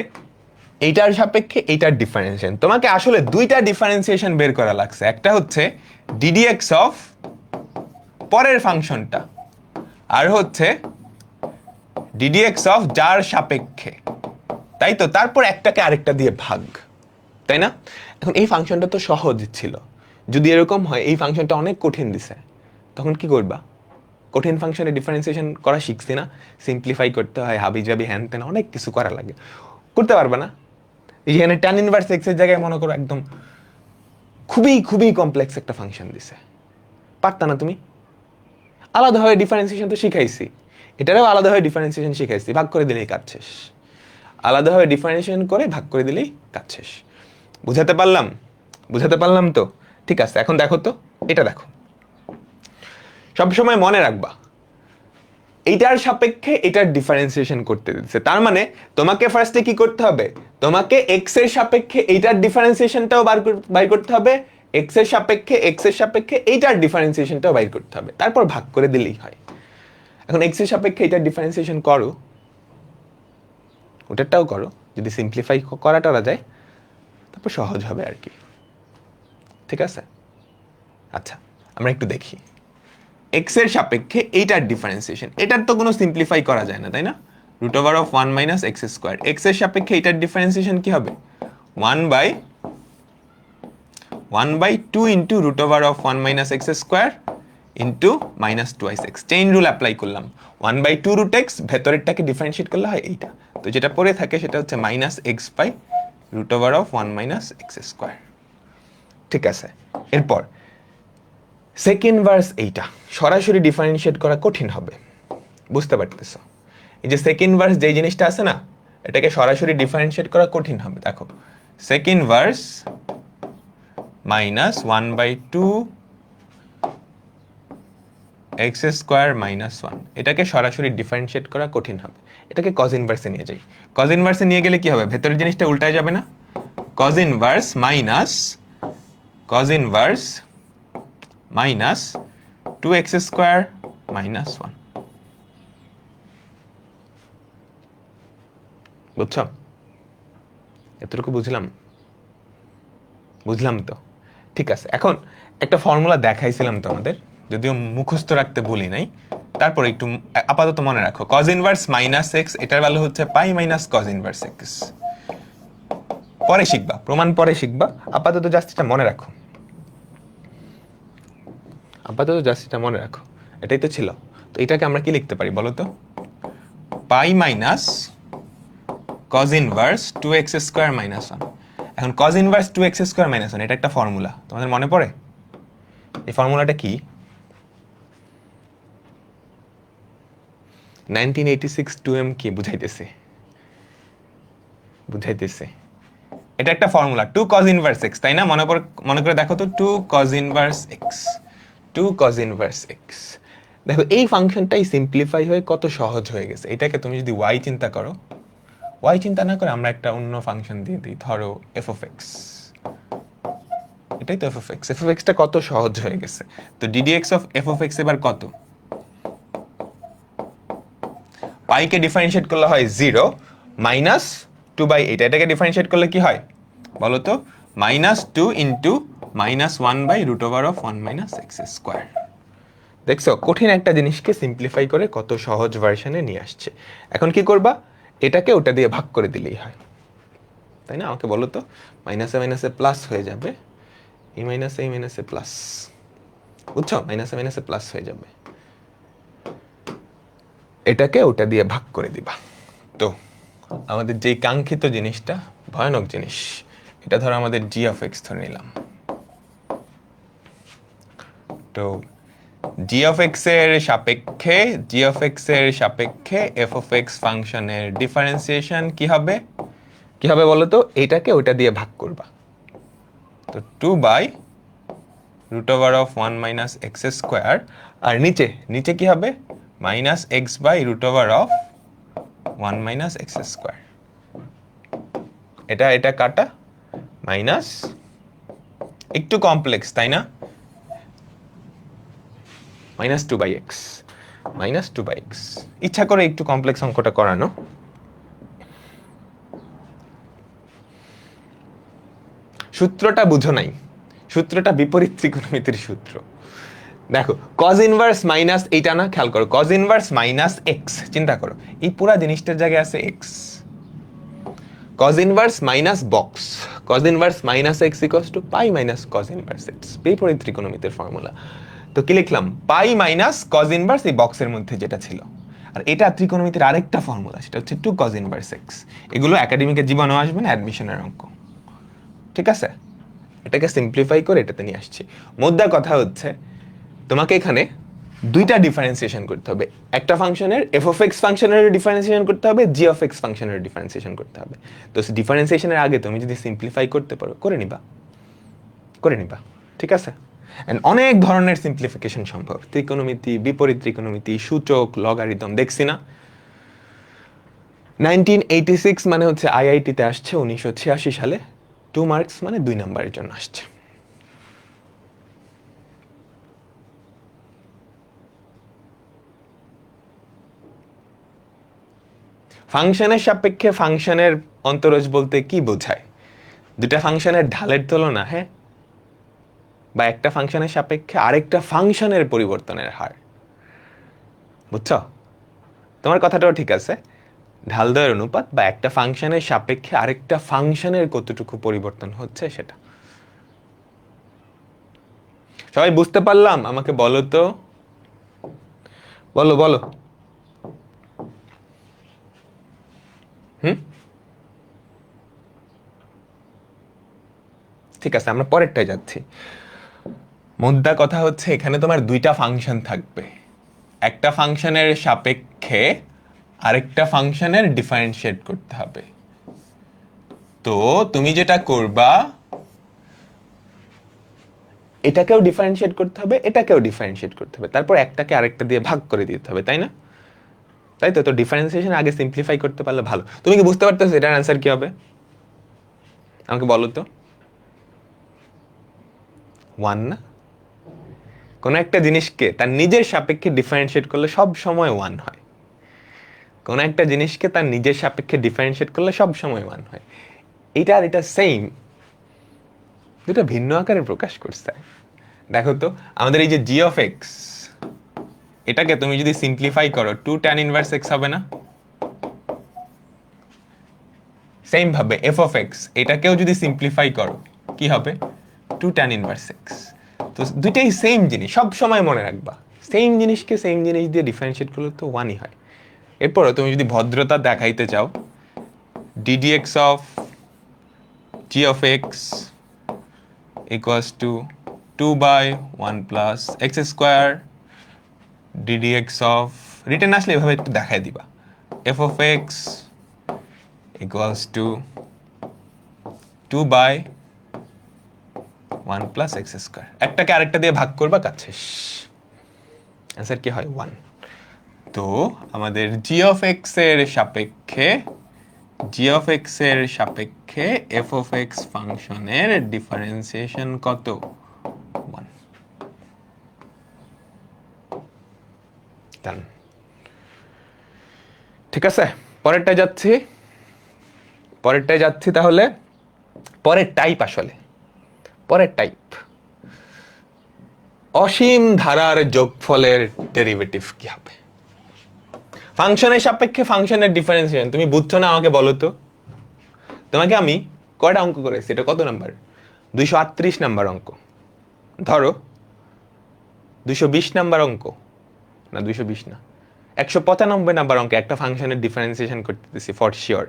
এইটার সাপেক্ষে এইটার ডিফারেন্সিয়েশন, তোমাকে আসলে দুইটা ডিফারেন্সিয়েশন বের করা লাগছে। একটা হচ্ছে ডিডিএক্স অফ পরের ফাংশনটা, আর হচ্ছে ডিডিএক্স অফ যার সাপেক্ষে, তাই তো? তারপর একটাকে আরেকটা দিয়ে ভাগ, তাই না? এখন এই ফাংশনটা তো সহজ ছিল। যদি এরকম হয় এই ফাংশনটা অনেক কঠিন দিছে, তখন কি করবা? কঠিন ফাংশনে ডিফারেন্সিয়েশন করা শিখছি না, সিম্পলিফাই করতে হয়, হাবি জাবি হ্যান ত্যান অনেক কিছু করা লাগে, করতে পারবা না। এখানে ট্যান ইনভার্স এক্স এর জায়গায় মনে করো একদম খুবই খুবই কমপ্লেক্স একটা ফাংশন দিছে, পারতা না তুমি? আলাদাভাবে ডিফারেন্সিয়েশন তো শিখাইছি, এটারও আলাদাভাবে ডিফারেন্সিয়েশন শিখাইছি, ভাগ করে দিলেই কাজ শেষ। আলাদাভাবে ডিফারেন্সিয়েশন করে ভাগ করে দিলেই কাজ শেষ। বুঝাতে পারলাম? বুঝাতে পারলাম তো? ঠিক আছে, এখন দেখো তো, এটা দেখো, সবসময় মনে রাখবা এইটার সাপেক্ষে এটার ডিফারেন্সিয়েশন করতে দিচ্ছে। তার মানে তোমাকে ফার্স্টে কি করতে হবে? তোমাকে এক্স এর সাপেক্ষে এইটার ডিফারেন্সিয়েশনটাও বাইর করতে হবে, এক্স এর সাপেক্ষে এইটার ডিফারেন্সিয়েশনটাও বাইর করতে হবে, তারপর ভাগ করে দিলেই হয়। এখন এক্স এর সাপেক্ষে এইটার ডিফারেন্সিয়েশন করো, ওটারটাও করো, যদি সিম্পলিফাই করাটা যায় তারপর সহজ হবে আর কি। ঠিক আছে? আচ্ছা, আমরা একটু দেখি এক্স এর সাপেক্ষে এইটার ডিফারেন্সিয়েশন। এটার তো কোনো সিম্পলিফাই করা যায় না, তাই না? √1 মাইনাস এক্স স্কোয়ার। এক্স এর সাপেক্ষে এইটার ডিফারেন্সিয়েশন কি হবে? 1/2 into √1 minus x square into minus 2x। Chain rule apply করলাম, 1/2 √x, ভেতরেরটাকে ডিফারেন্সিয়েট করলে হয় এইটা। তো যেটা পরে থাকে সেটা হচ্ছে মাইনাস এক্স বাই √1 - x²। ঠিক আছে, এরপর সেকেন্ড ভার্স এইটা সরাসরি ডিফারেন্সিয়েট করা কঠিন হবে, বুঝতে পারতেছো? এই যে সেকেন্ড ভার্স যে জিনিসটা আছে না, এটাকে সরাসরি ডিফারেন্সিয়েট করা কঠিন হবে। দেখো, সেকেন্ড ভার্স -1/2 x² - 1, এটাকে সরাসরি ডিফারেন্সিয়েট করা কঠিন হবে। এটাকে কজ ইনভার্সে নিয়ে যাই। কজ ইনভার্সে নিয়ে গেলে কি হবে? ভেতরের জিনিসটা উল্টায় যাবে না? কজ ইনভার্স -2x² - 1, বুঝছো? এতটুকু বুঝলাম তো? ঠিক আছে, এখন একটা ফর্মুলা দেখাইছিলাম তোমাদের, যদিও মুখস্থ রাখতে বলি নাই, তারপর একটু আপাতত মনে রাখো। কজ ইনভার্স -x, এটার ভ্যালু হচ্ছে পাই মাইনাস কজ ইনভার্স x। পরে শিখবা, প্রমাণ পরে শিখবা, আপাতত জাস্ট এটা মনে রাখো। এটাই তো ছিল। তো এটাকে আমরা কি লিখতে পারি বলো তো? পাই মাইনাস কজ ইনভার্স 2x² - 1। এখন কজ ইনভার্স 2x² - 1, এটা একটা ফর্মুলা, তোমাদের মনে পড়ে? এই ফর্মুলাটা কি? 1986 2m কি বুঝাইতেছে? এটা একটা ফর্মুলা, 2 cos ইনভার্স x, তাই না? মনে করে দেখো তো, 2 cos ইনভার্স x। দেখো এই ফাংশনটাই সিম্পলিফাই হয়ে কত সহজ হয়ে গেছে। এটাকে তুমি যদি y চিন্তা করো, y চিন্তা না করে আমরা একটা অন্য ফাংশন দিয়ে দিই, ধরো f of x। এটাই তো f of x টা কত সহজ হয়ে গেছে। তো ddx of f of x এবার কত? পাইকে ডিফারেন্সিয়েট করলে হয় 0 মাইনাস 2/8। এটাকে ডিফারেন্সিয়েট করলে কি হয় বলো তো? -2 ইন্টু -1/√1 - x²। দেখছো, কঠিন একটা জিনিসকে সিম্পলিফাই করে কত সহজ ভার্সনে নিয়ে আসছে। এখন কি করবা? এটাকে ওটা দিয়ে ভাগ করে দিলেই হয়, তাই না? আমাকে বলো তো, মাইনাসে মাইনাসে প্লাস হয়ে যাবে, এই মাইনাসে প্লাস, বুঝছো? মাইনাসে প্লাস হয়ে যাবে, এটাকে ওটা দিয়ে ভাগ করে দিবা। তো আমাদের যেই কাঙ্ক্ষিত জিনিসটা, ভয়ানক জিনিস, এটা ধরো আমাদের g of x ধরে নিলাম। তো g of x এর সাপেক্ষে f of x ফাংশনের ডিফারেন্সিয়েশন কি হবে বলো তো? এটাকে ওটা দিয়ে ভাগ করবা। তো 2/√1 - x², আর নিচে কি হবে? -x/√1 - x²। এটা কাটা, মাইনাস, একটু কমপ্লেক্স তাই না? -2/x, ইচ্ছা করে একটু কমপ্লেক্স অঙ্কটা করানো। সূত্রটা বুঝো নাই, সূত্রটা বিপরীত ত্রিকোণমিতির সূত্র। দেখো, কজ ইনভার্স মাইনাস, এইটা না, খেয়াল করো, কজ ইনভার্স -x, চিন্তা করো, এই পুরা জিনিসটার জায়গায় আছে x। cos inverse minus box, cos inverse -x = পাই মাইনাস cos ইনভার্স x, বিপরীত ত্রিকোণমিতির ফর্মুলা। তো কি লিখলাম? পাই মাইনাস cos ইনভার্স এই বক্সের মধ্যে যেটা ছিল, আর এটা ত্রিকোণমিতির আরেকটা ফর্মুলা, সেটা হচ্ছে 2 cos ইনভার্স x। এগুলো একাডেমিকের জীবনেও আসবে না, অ্যাডমিশনের অঙ্ক, ঠিক আছে? এটাকে সিম্পলিফাই করে এটাতে নিয়ে আসছি। মুদ্রা কথা হচ্ছে, তোমাকে এখানে দুইটা ডিফারেন্সিয়েশন করতে হবে। একটা ফাংশনের f of x ফাংশনের ডিফারেন্সিয়েশন করতে হবে, g of x ফাংশনের ডিফারেন্সিয়েশন করতে হবে। তো ডিফারেন্সিয়েশনের আগে তুমি যদি সিম্পলিফাই করতে পারো, করে নিবা, ঠিক আছে? এন্ড অনেক ধরনের সিম্পলিফিকেশন সম্ভব, ত্রিকোণমিতি, বিপরীত ত্রিকোণমিতি, সূচক, লগারিদম, দেখছি না? 1986 মানে হচ্ছে আইআইটিতে আসছে 1986 সালে, 2 মার্কস মানে 2 নাম্বারের জন্য আসছে। ফাংশনের সাপেক্ষে ফাংশনের অন্তরজ বলতে কি বোঝায়? দুটা ফাংশনের ঢালের তুলনা, হ্যাঁ, বা একটা ফাংশনের সাপেক্ষে আরেকটা ফাংশনের পরিবর্তনের হার, বুঝছো? তোমার কথাটাও ঠিক আছে, ঢাল দ্বয়ের অনুপাত, বা একটা ফাংশনের সাপেক্ষে আরেকটা ফাংশনের কতটুকু পরিবর্তন হচ্ছে সেটা। সবাই বুঝতে পারলাম? আমাকে বলো তো, বলো। হুম, ঠিক আছে, আমরা পরেরটায় যাচ্ছি। মুদ্রা কথা হচ্ছে এখানে তোমার দুইটা ফাংশন থাকবে, একটা ফাংশনের সাপেক্ষে আরেকটা ফাংশনের ডিফারেন্সিয়েট করতে হবে। তো তুমি যেটা করবা, এটাকেও ডিফারেন্সিয়েট করতে হবে, এটাকেও ডিফারেন্সিয়েট করতে হবে, তারপর একটাকে আরেকটা দিয়ে ভাগ করে দিতে হবে, তাই না? তাই তো। তো ডিফারেন্সিয়েশন আগে সিম্পলিফাই করতে পারলে ভালো। তুমি কি বুঝতে পারতেছো এটার অ্যান্সার কি হবে? আমাকে বলো তো। 1 না? কোনো একটা জিনিসকে তার নিজের সাপেক্ষে ডিফারেন্সিয়েট করলে সব সময় 1 হয়। কোনো একটা জিনিসকে তার নিজের সাপেক্ষে ডিফারেন্সিয়েট করলে সব সময় 1 হয়। এটা আর এটা সেম, দুটো ভিন্ন আকারে প্রকাশ করছে। দেখো তো, আমাদের এই যে জি অফ এক্স, এটাকে তুমি যদি সিম্পলিফাই করো 2 tan ইনভার্স এক্স হবে না? সেম ভাবে এফ অফ এক্স, এটাকেও যদি সিম্পলিফাই করো কি হবে? 2 tan ইনভার্স এক্স। তো দুইটাই সেম জিনিস, সব সময় মনে রাখবা, সেম জিনিসকে সেম জিনিস দিয়ে ডিফারেন্সিয়েট করলে তো 1ই হয়। এরপরও তুমি যদি ভদ্রতা দেখাইতে চাও, ddx of g of x equals to 2 by 1 plus x square ddx of, written আসলে এভাবে একটু দেখাই দিবা, f of x equals to 2 by 1 plus x square, একটাকে আরেকটা দিয়ে ভাগ করবা, কাজ শেষ। অ্যান্সার কি হয়? 1। তো আমাদের g of x এর সাপেক্ষে f of x ফাংশনের ডিফারেন্সিয়েশন কত? 1। ডান। ঠিক আছে, পরেরটায় যাচ্ছি তাহলে। পরের টাইপ, আসলে পরের টাইপ, অসীম ধারার যোগফলের ডেরিভেটিভ কি হবে? ফাংশনের সাপেক্ষে ফাংশনের ডিফারেন্সিয়েশন তুমি বুঝছো না? আমাকে বলো তো। তোমাকে আমি কয়টা অঙ্ক করেছি, এটা কত নাম্বার? 238 নাম্বার অঙ্ক। ধরো 220 নাম্বার অঙ্ক, না 220 না, 195 নাম্বার অঙ্কে একটা ফাংশনের ডিফারেন্সিয়েশন করতে দিছি ফর শিওর।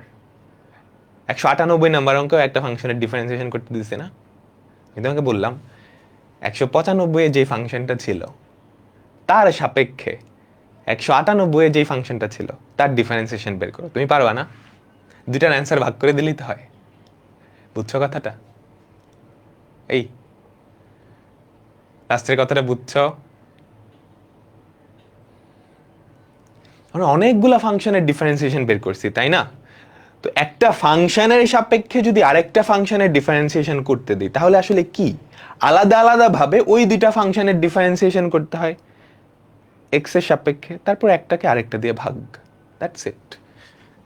198 নাম্বার অঙ্কেও একটা ফাংশনের ডিফারেন্সিয়েশন করতে দিছি না? আমি তোমাকে বললাম 195 যে ফাংশনটা ছিল তার সাপেক্ষে 198 যে ফাংশনটা ছিল তার ডিফারেন্সিয়েশন বের করো। তুমি পারবা না? দুইটার অ্যান্সার ভাগ করে দিলেই তো হয়। বুঝছো কথাটা? এই লাস্টের কথাটা বুঝছো? আমরা অনেকগুলা ফাংশনের ডিফারেন্সিয়েশন বের করছি, তাই না? তো একটা ফাংশনের সাপেক্ষে যদি আরেকটা ফাংশনের ডিফারেন্সিয়েশন করতে দিই, তাহলে আসলে কি আলাদা আলাদা ভাবে ওই দুইটা ফাংশনের ডিফারেন্সিয়েশন করতে হয় এক্স এর সাপেক্ষে, তারপর একটাকে আরেকটা দিয়ে ভাগ।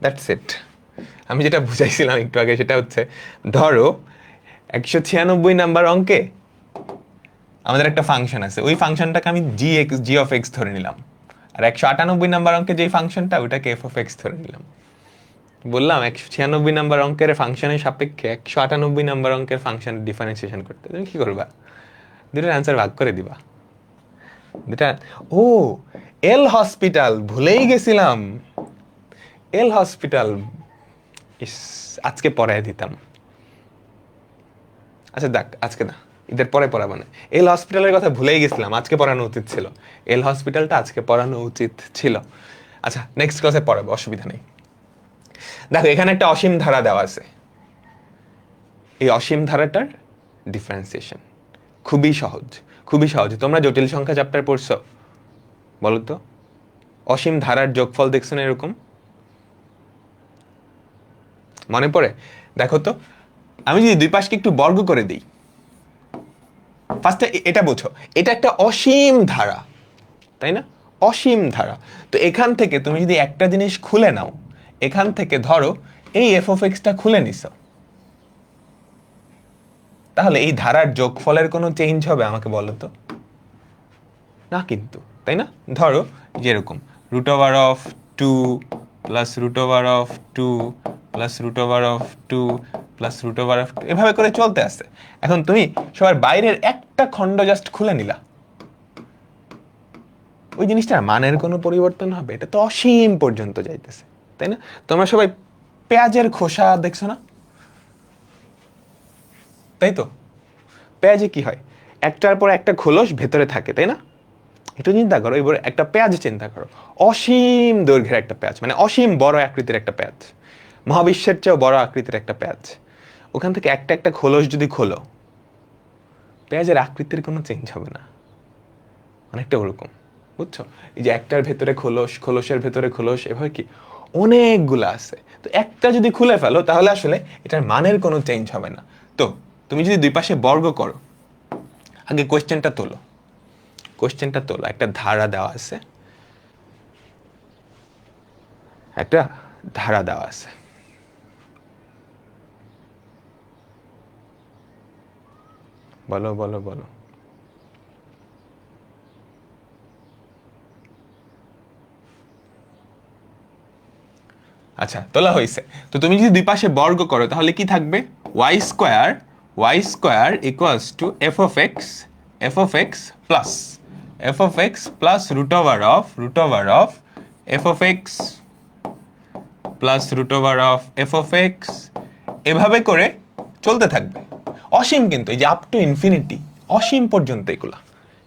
That's it. আমি যেটা বুঝাইছিলাম একটু আগে সেটা হচ্ছে, ধরো 196 নাম্বার অঙ্কে আমাদের একটা ফাংশন আছে, ওই ফাংশনটাকে আমি জি অফ এক্স ধরে নিলাম, আর 198 নাম্বার অঙ্কে যে ফাংশনটা ওটাকে এফ অফ এক্স ধরে নিলাম। বললাম 196 নাম্বার অঙ্কের ফাংশনের সাপেক্ষে 198 নাম্বার অঙ্কের ফাংশন ডিফারেন্সিয়েশন করতে, তুমি কি করবা? দুটোর অ্যান্সার ভাগ করে দিবা। দুটা। ও, এল হসপিটাল ভুলেই গেছিলাম। এল হসপিটাল ইস, আজকে পড়ায় দিতাম। আচ্ছা দেখ, আজকে না, ঈদের পরে পড়াবো না। এল হসপিটালের কথা ভুলেই গেছিলাম, আজকে পড়ানো উচিত ছিল। এল হসপিটালটা আজকে পড়ানো উচিত ছিল। আচ্ছা, নেক্সট ক্লাসে পড়াবো, অসুবিধা নেই। দেখো, এখানে একটা অসীম ধারা দেওয়া আছে। এই অসীম ধারাটার ডিফারেন্সিয়েশন খুবই সহজ, খুবই সহজ। তোমরা জটিল সংখ্যা চ্যাপ্টার পড়ছো? বলো তো, অসীম ধারার যোগফল দেখছো না এরকম? মনে পড়ে? দেখো তো, আমি যদি দুই পাশকে একটু বর্গ করে দিই, ফার্স্টে এটা বোঝো, এটা একটা অসীম ধারা, তাই না? অসীম ধারা। তো এখান থেকে তুমি যদি একটা জিনিস খুলে নাও, এখান থেকে ধরো এই এফ অফ এক্সটা খুলে নিছো, তাহলে এই ধারার যোগফলের কোনো চেঞ্জ হবে? আমাকে বলো তো। না কিন্তু, তাই না? ধরো যেরকম root over of 2 plus root over of 2 plus root over of 2 plus root over of 2, এভাবে করে চলতে আসছে। এখন তুমি সবার বাইরের একটা খণ্ড জাস্ট খুলে নিলা, ওই জিনিসটার মানের কোনো পরিবর্তন হবে? এটা তো অসীম পর্যন্ত যাইতেছে, তাই না? তোমরা সবাই পেঁয়াজের খোসা দেখছো না? তাই তো, পেঁয়াজে কি হয়, একটার পর একটা খোলস ভেতরে থাকে, তাই না? একটু চিন্তা করো, এবার একটা পেঁয়াজ চিন্তা করো, অসীম দৈর্ঘ্যের একটা পেঁয়াজ, মানে অসীম বড় আকৃতির একটা পেঁয়াজ, মহাবিশ্বের চেয়েও বড় আকৃতির একটা পেঁয়াজ। ওখান থেকে একটা একটা খোলস যদি খোলো, পেঁয়াজের আকৃতির কোনো চেঞ্জ হবে না, অনেকটা ওরকম, বুঝছো? এই যে একটার ভেতরে খোলস, খোলসের ভেতরে খোলস, এভাবে কি অনেকগুলো আছে। তো একটা যদি খুলে ফেলো তাহলে আসলে এটার মানের কোনো চেঞ্জ হবে না। তো তুমি যদি দুই পাশে বর্গ করো, আগে কোয়েশ্চেনটা তোলো, কোয়েশ্চেনটা তোলো। একটা ধারা দেওয়া আছে, একটা ধারা দেওয়া আছে, বলো বলো বলো। আচ্ছা, তোলা হয়েছে। তো তুমি যদি দুই পাশে বর্গ করো তাহলে কি থাকবে? Y square equals to f of x plus root over of f of x plus root over of f of x, এভাবে করে চলতে থাকবে অসীম, কিন্তু এই যে আপ টু ইনফিনিটি, অসীম পর্যন্ত এগুলা,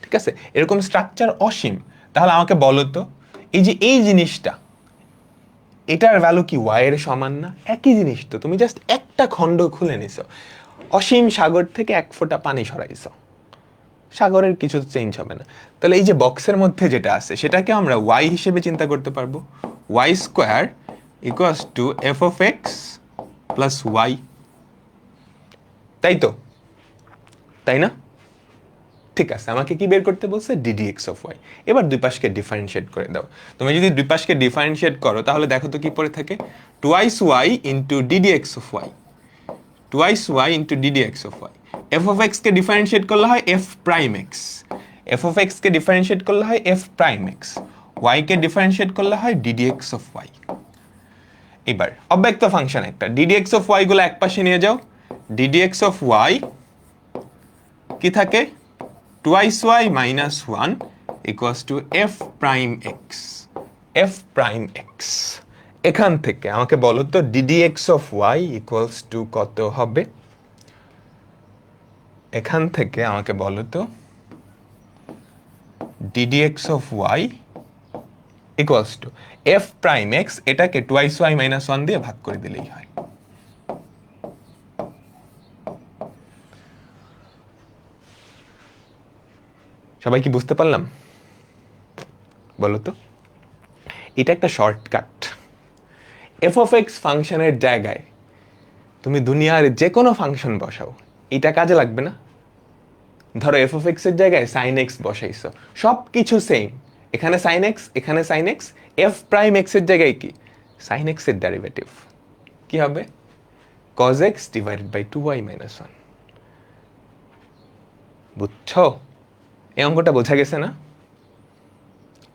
ঠিক আছে? এরকম স্ট্রাকচার অসীম। তাহলে আমাকে বলো তো, এই যে এই জিনিসটা, এটার ভ্যালু কি ওয়াই এর সমান না? একই জিনিস তো, তুমি জাস্ট একটা খণ্ড খুলে নিছো, অসীম সাগর থেকে এক ফোঁটা পানি সরাইছো, সাগরের কিছু চেঞ্জ হবে না। তাহলে এই যে বক্সের মধ্যে যেটা আছে সেটাকে আমরা ওয়াই হিসেবে চিন্তা করতে পারবো। Y square equals to f of x plus y, তাই তো, তাই না? ঠিক আছে, আমাকে কি বের করতে বলছে? D d x of y. এবার দুই পাশকে ডিফারেন্সিয়েট করে দাও। তুমি যদি দুই পাশকে ডিফারেন্সিয়েট করো তাহলে দেখো তো কি পড়ে থাকে, twice y into d d x of y, twice y into d d x of y. F of x কে ডিফারেন্সিয়েট করলে হয় f prime x, f of x কে ডিফারেন্সিয়েট করলে হয় এফ প্রাইম এক্স, ওয়াই কে ডিফারেন্সিয়েট করলে হয় ডিডি এক্স অফ ওয়াই। এবার অব্যক্ত ফাংশন একটা, ডিডি এক্স অফ ওয়াই গুলো এক পাশে নিয়ে যাও, ডিডি এক্স অফ ওয়াই কি থাকে, twice y minus one equals to f prime x, f prime x. এখান থেকে আমাকে বলো তো d d x of y equals to কত হবে? এখান থেকে আমাকে বলো তো d d x of y equals to f prime x, এটাকে টুয়াইস ওয়াই মাইনাস ওয়ান দিয়ে ভাগ করে দিলেই হয়। সবাই কি বুঝতে পারলাম? বলো তো, এটা একটা শর্টকাট। এফ অফ এক্স ফাংশনের জায়গায় তুমি দুনিয়ার যে কোনো ফাংশন বসাও, এটা কাজে লাগবে না? ধরো এফ অফ এক্স এর জায়গায় সাইন এক্স বসাইছো, সব কিছু সেম, এখানে সাইন এক্স, এখানে sine x, f prime x এর জায়গায় কি সাইন এক্স এর ডেরিভেটিভ কি হবে? Cos x divided by 2y minus 1। বুঝছো? এই অঙ্কটা বোঝা গেছে না?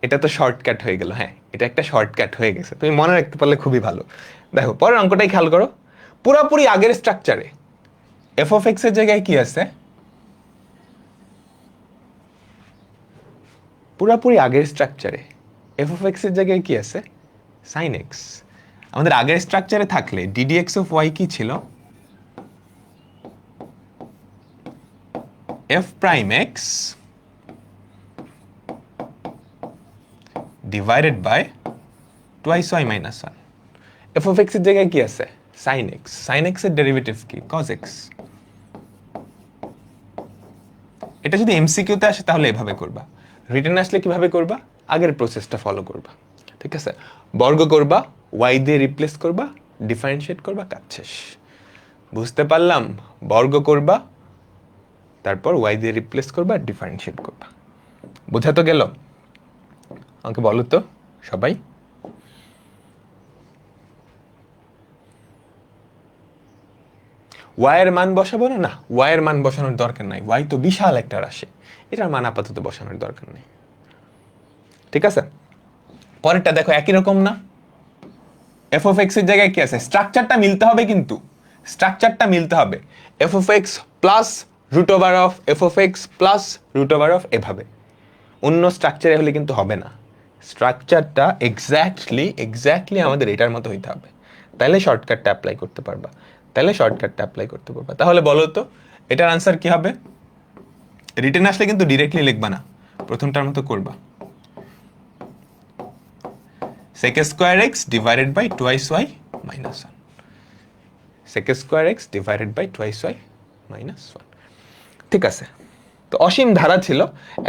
এটা তো শর্টকাট হয়ে গেল। হ্যাঁ, এটা একটা শর্টকাট হয়ে গেছে, তুমি মনে রাখতে পারলে খুবই ভালো। দেখো পরের অঙ্কটাই খেয়াল করো, পুরোপুরি আগের স্ট্রাকচারে এফ অফ এক্স এর জায়গায় কি আছে? পুরোপুরি আগের স্ট্রাকচারে এফ অফ এক্স এর জায়গায় কি আছে? Sine x. আমাদের আগের স্ট্রাকচারে থাকলে ডিডি এক্স অফ ওয়াই কি ছিল? F prime x divided by twice y minus one. F of x এর জায়গায় কি আছে? Sine x. সাইন এক্স এর ডেরিভেটিভ কি? Cos x. এটা যদি এমসিকিউতে আসে তাহলে এভাবে করবা, রিটার্ন আসলে কিভাবে করবা? আগের প্রসেসটা ফলো করবা, ঠিক আছে? বর্গ করবা, ওয়াই দিয়ে রিপ্লেস করবা, ডিফারেন্সিয়েট করবা, কাজ শেষ। বুঝতে পারলাম? বর্গ করবা, তারপর ওয়াই দিয়ে রিপ্লেস করবা, ডিফারেন্সিয়েট করবা। বোঝা তো গেল? আমাকে বলো তো সবাই। ওয়াই এর মান বসাবো না? না, ওয়াই এর মান বসানোর দরকার নাই, ওয়াই তো বিশাল একটা রাশি, এটার মান আপাতত বসানোর দরকার নেই, ঠিক আছে? পরেরটা দেখো, একই রকম না? এফ অফ এক্স এর জায়গায় কি আছে? স্ট্রাকচারটা মিলতে হবে, কিন্তু স্ট্রাকচারটা মিলতে হবে। F of x plus root over of f of x plus root over of, এভাবে। অন্য স্ট্রাকচারে হলে কিন্তু হবে না, স্ট্রাকচারটা এক্স্যাক্টলি আমাদের এটার মতো হইতে হবে, তাহলে শর্টকাটটা অ্যাপ্লাই করতে পারবা, তাহলে শর্টকাটটা অ্যাপ্লাই করতে পারবা। তাহলে বলো তো এটার আনসার কি হবে? রিটেন আসলে কিন্তু ডিরেক্টলি লিখবা না, প্রথমটার মতো করবা। sec square x divided by twice y minus 1, sec square x divided by twice y minus 1। ঠিক আছে, তো অসীম ধারা ছিল,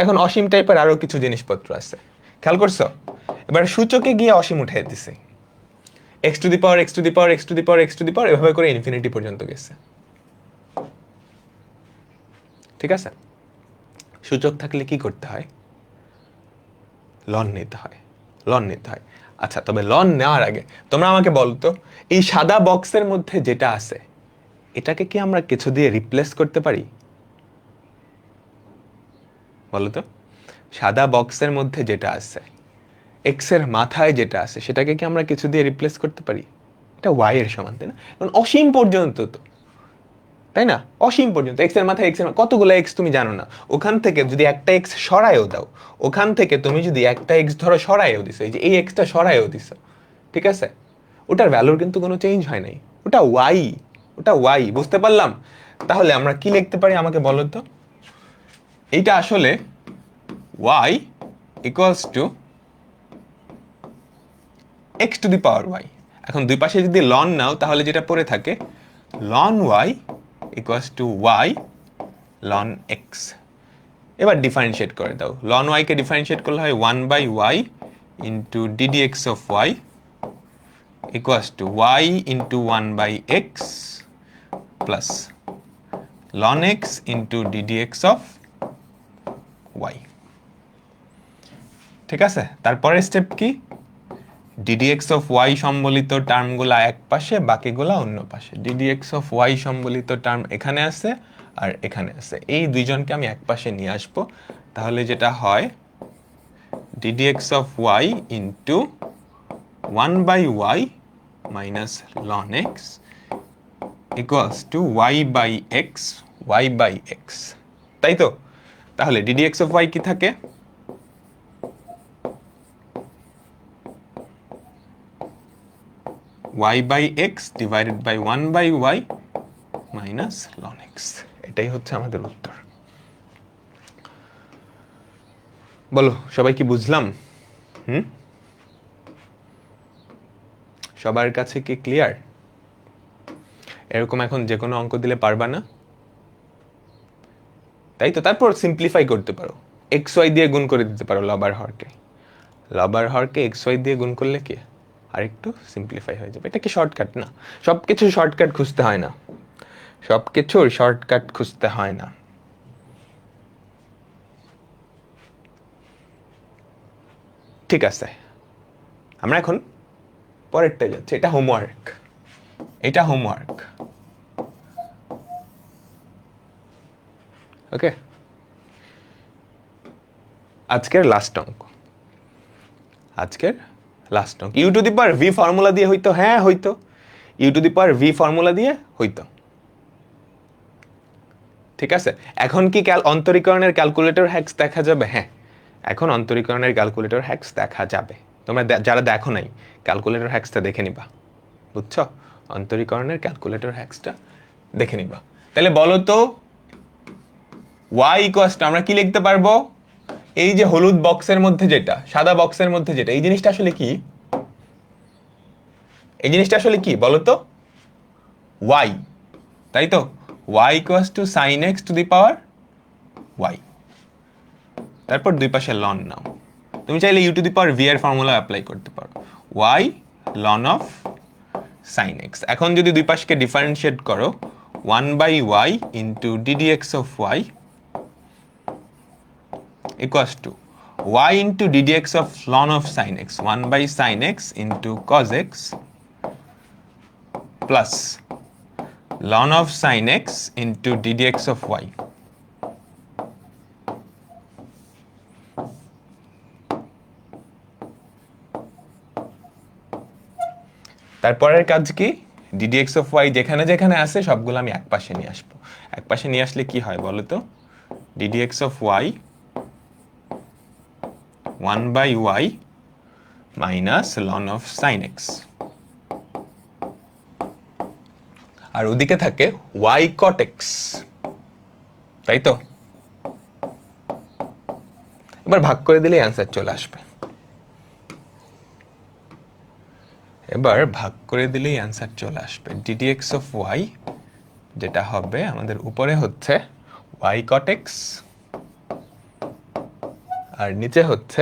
এখন অসীম টাইপের আরো কিছু জিনিসপত্র আছে, খেয়াল করছো? এবার সূচকে গিয়ে অসীম উঠাই দিছে, x to the power x to the power x to the power x to the power এভাবে করে ইনফিনিটি পর্যন্ত গেছে। ঠিক আছে, সূচক থাকলে কি করতে হয়? লন নিতে হয়, লন নিতে হয়। আচ্ছা, তবে লন নেওয়ার আগে তোমরা আমাকে বলতো, এই সাদা বক্সের মধ্যে যেটা আছে এটাকে কি আমরা কিছু দিয়ে রিপ্লেস করতে পারি? বলো তো, সাদা বক্সের মধ্যে যেটা আছে, এক্স এর মাথায় যেটা আছে, সেটাকে কি আমরা কিছু দিয়ে রিপ্লেস করতে পারি? এটা ওয়াই এর সমান, তাই না? কারণ অসীম পর্যন্ত তো, তাই না? অসীম পর্যন্ত এক্স এর মাথায় এক্স এর কতগুলো এক্স তুমি জানো না, ওখান থেকে যদি একটা এক্স সরায়ও দাও, ওখান থেকে তুমি যদি একটা এক্স ধরো সরায়ও দিছো, এই যে এই এক্সটা সরায়ও দিছো, ঠিক আছে, ওটার ভ্যালুর কিন্তু কোনো চেঞ্জ হয় নাই, ওটা ওয়াই, ওটা ওয়াই। বুঝতে পারলাম? তাহলে আমরা কি লিখতে পারি আমাকে বলো তো? এইটা আসলে y equals to x to the power y. এখন দুই পাশে যদি লন নাও তাহলে যেটা পড়ে থাকে ln y equals to y ln x. এবার ডিফারেন্সিয়েট করে দাও, লন ওয়াই কে ডিফারেন্সিয়েট করলে হয় 1/y into ddx of y equals to y into 1/x plus loan x into ddx of y. ঠিক আছে, তারপরের স্টেপ কি? ddx অফ ওয়াই সম্বলিত টার্মগুলা এক পাশে, বাকিগুলা অন্য পাশে। ddx অফ ওয়াই সম্বলিত টার্ম এখানে আছে আর এখানে আছে, এই দুইজনকে আমি এক পাশে নিয়ে আসবো, তাহলে যেটা হয় ddx of y into 1/y minus ln x equals to y by x, তাই তো? তাহলে ddx অফ ওয়াই কি থাকে? y by x divided by 1/y minus ln x. এটাই হচ্ছে আমাদের উত্তর। বলো সবাই কি বুঝলাম? সবার কাছে কি ক্লিয়ার? এরকম এখন যে কোনো অঙ্ক দিলে পারবা না, তাই তো? তারপর সিম্পলিফাই করতে পারো, এক্স ওয়াই দিয়ে গুণ করে দিতে পারো লব আর হরকে, লব আর হরকে এক্স ওয়াই দিয়ে গুণ করলে কি আর একটু সিম্পলিফাই হয়ে যাবে। এটা কি শর্টকাট না? সবকিছু শর্টকাট খুঁজতে হয় না, সবকিছুর শর্টকাট খুঁজতে হয় না। ঠিক আছে, আমরা এখন পরেরটা যাচ্ছি, এটা হোমওয়ার্ক, এটা হোমওয়ার্ক। ওকে, আজকের লাস্ট অঙ্ক, আজকের লাস্ট অঙ্ক। U to the power v formula দিয়ে হইতো, হ্যাঁ হইতো, u to the power v formula দিয়ে হইতো। ঠিক আছে, এখন কি অন্তরীকরণের ক্যালকুলেটর হ্যাক্স দেখা যাবে? হ্যাঁ, এখন অন্তরীকরণের ক্যালকুলেটর হ্যাক্স দেখা যাবে। তোমরা যারা দেখো নাই, ক্যালকুলেটর হ্যাক্সটা দেখে নিবা, বুঝছো? অন্তরীকরণের ক্যালকুলেটর হ্যাক্সটা দেখে নিবা। তাহলে বলো তো, ওয়াই ইকুয়ালস টু আমরা কি লিখতে পারবো? এই যে হলুদ বক্সের মধ্যে যেটা, সাদা বক্সের মধ্যে যেটা, এই জিনিসটা আসলে কি? এই জিনিসটা আসলে কি বলো তো? ওয়াই, তাই তো? Y equals to sine x to the power y. তারপর দুই পাশে লন নাও, তুমি চাইলে u to the power v এর ফর্মুলা অ্যাপ্লাই করতে পারো, y ln of sine x. এখন যদি দুই পাশকে ডিফারেন্সিয়েট করো, 1/y into ddx of y equals to y into ddx of ln of sin x, 1/sin x into cos x plus ln of sin x into ddx of y. তারপরের কাজ কি? ddx of y যেখানে যেখানে আছে সবগুলো আমি এক পাশে নিয়ে আসবো। এক পাশে নিয়ে আসলে কি হয় বলো তো? ddx of y 1/y minus ln of sin x, আর ওদিকে থাকে y cot x, তাই তো? এবার ভাগ করে দিলেই অ্যান্সার চলে আসবে। এবার ভাগ করে দিলেই অ্যান্সার চলে আসবে। ddx অফ ওয়াই যেটা হবে আমাদের উপরে হচ্ছে y cot x আর নিচে হচ্ছে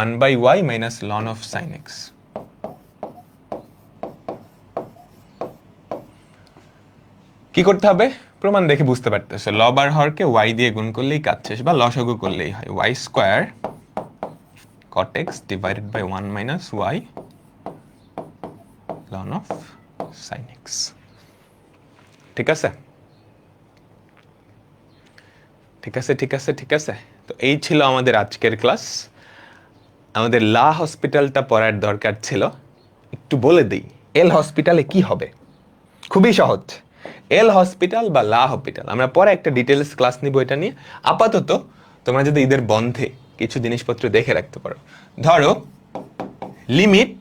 1/y minus ln of sin x। কি করতে হবে? প্রমাণ দেখে বুঝতে পারতেছো, লব আর হরকে y দিয়ে গুণ করলেই কাজ শেষ, বা লসাগু করলেই হয়। y স্কয়ার cot x divided by 1 minus y ln of sin x। ঠিক আছে, ঠিক আছে, ঠিক আছে, ঠিক আছে। তো এই ছিল আমাদের আজকের ক্লাস। আমাদের লা হসপিটালটা পড়ার দরকার ছিল। একটু বলে দিই, এল হসপিটালে কি হবে? খুবই সহজ। এল হসপিটাল বা লা হসপিটাল আমরা পরে একটা ডিটেলস ক্লাস নিব এটা নিয়ে। আপাতত তোমরা যদি ঈদের বন্ধে কিছু জিনিসপত্র দেখে রাখতে পারো, ধরো limit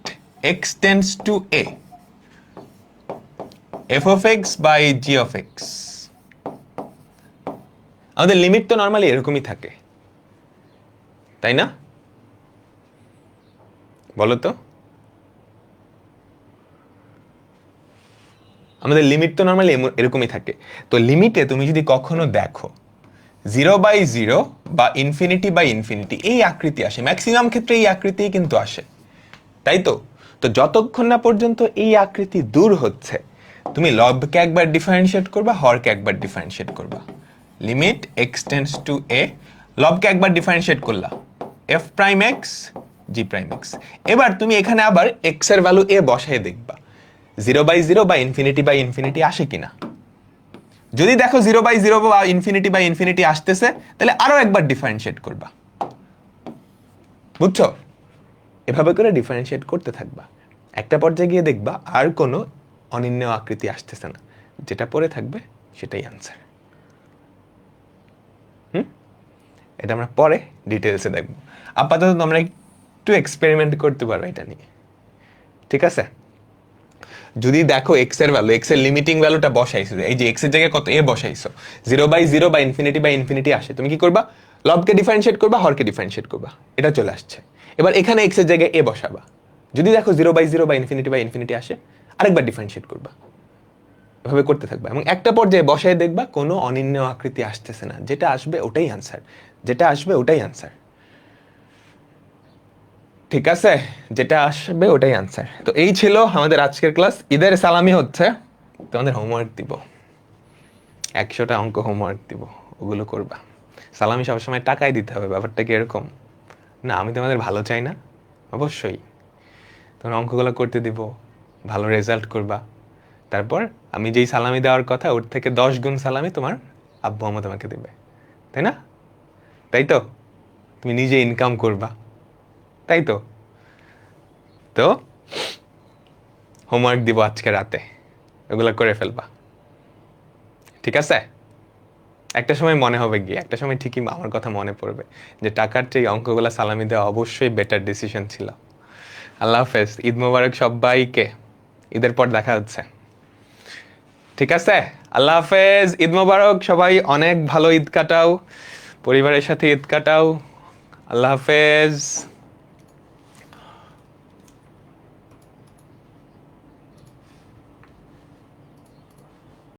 x tends to a f of x by g of x। আমাদের লিমিট তো নর্মালি এরকমই থাকে, তাই না? বলো তো, আমাদের লিমিট তো নর্মালি এরকমই থাকে। তো লিমিটে তুমি যদি কখনো দেখো 0/0 বা ইনফিনিটি এই আকৃতি আসে, ম্যাক্সিমাম ক্ষেত্রে এই আকৃতি কিন্তু আসে, তাই তো? তো যতক্ষণ না পর্যন্ত এই আকৃতি দূর হচ্ছে, তুমি লবকে একবার ডিফারেন্সিয়েট করবা, হরকে একবার ডিফারেন্সিয়েট করবা। Limit x tends to a, লবকে একবার ডিফারেন্সিয়েট করলা, f prime x g prime x। এবার তুমি এখানে আবার x এর ভ্যালু a বসায় দেখবা 0/0 বা ইনফিনিটি আসে কিনা। যদি দেখো 0/0 বা ইনফিনিটি আসতেছে, তাহলে আরো একবার ডিফারেন্সিয়েট করবা। বুঝছো? এভাবে করে ডিফারেন্সিয়েট করতে থাকবা। একটা পর্যায়ে গিয়ে দেখবা আর কোনো অনির্ণেয় আকৃতি আসতেছে না, যেটা পড়ে থাকবে সেটাই আনসার। এটা আমরা পরে ডিটেলসে দেখব। আপাতত তোমরা একটু এক্সপেরিমেন্ট করতে পারো এটা নিয়ে, ঠিক আছে? যদি দেখো x এর ভ্যালু, x এর লিমিটিং ভ্যালুটা বসাইছো, এই যে x এর জায়গায় কত a বসাইছো, 0/0 বা ইনফিনিটি আসে, তুমি কি করবা? লবকে ডিফারেন্সিয়েট করবা, হরকে ডিফারেন্সিয়েট করবা, এটা চলে আসছে। এবার এখানে x এর জায়গায় a বসাবা। যদি দেখো 0/0 বা ইনফিনিটি আসে, আরেকবার ডিফারেন্সিয়েট করবা। এভাবে করতে থাকবা এবং একটা পর্যায়ে বসায় দেখবা কোনো অনির্ণেয় আকৃতি আসতেছে না, যেটা আসবে ওটাই আনসার, যেটা আসবে ওটাই আনসার। ঠিক আছে, যেটা আসবে ওটাই আনসার। তো এই ছিল আমাদের আজকের ক্লাস। ঈদের সালামি হচ্ছে তোমাদের হোমওয়ার্ক দিব, 100টা অঙ্ক হোমওয়ার্ক দিব, ওগুলো করবা। সালামি সবসময় টাকায় দিতে হবে, ব্যাপারটা কি এরকম না? আমি তোমাদের ভালো চাই না? অবশ্যই তোমার অঙ্কগুলো করতে দিব, ভালো রেজাল্ট করবা। তারপর আমি যেই সালামি দেওয়ার কথা ওর থেকে 10 গুণ সালামি তোমার আব্বু আম্মা তোমাকে দেবে, তাই না? তাই তো? তুমি নিজে ইনকাম করবা, তাই তো? তো হোমওয়ার্ক দিব আজকে রাতে, ওগুলো করে ফেলবা, ঠিক আছে? একটা সময় মনে হবে গিয়ে, একটা সময় ঠিকই আমার কথা মনে পড়বে যে টাকার চেয়ে অঙ্কগুলা সালামি দেওয়া অবশ্যই বেটার ডিসিশন ছিল। আল্লাহ হাফেজ, ঈদ মোবারক সবাইকে। ঈদের পর দেখা হচ্ছে, ঠিক আছে? আল্লাহ হাফেজ, ঈদ মোবারক। সবাই অনেক ভালো ঈদ কাটাও, পরিবারের সাথে ঈদ কাটাও। আল্লাহ হাফেজ।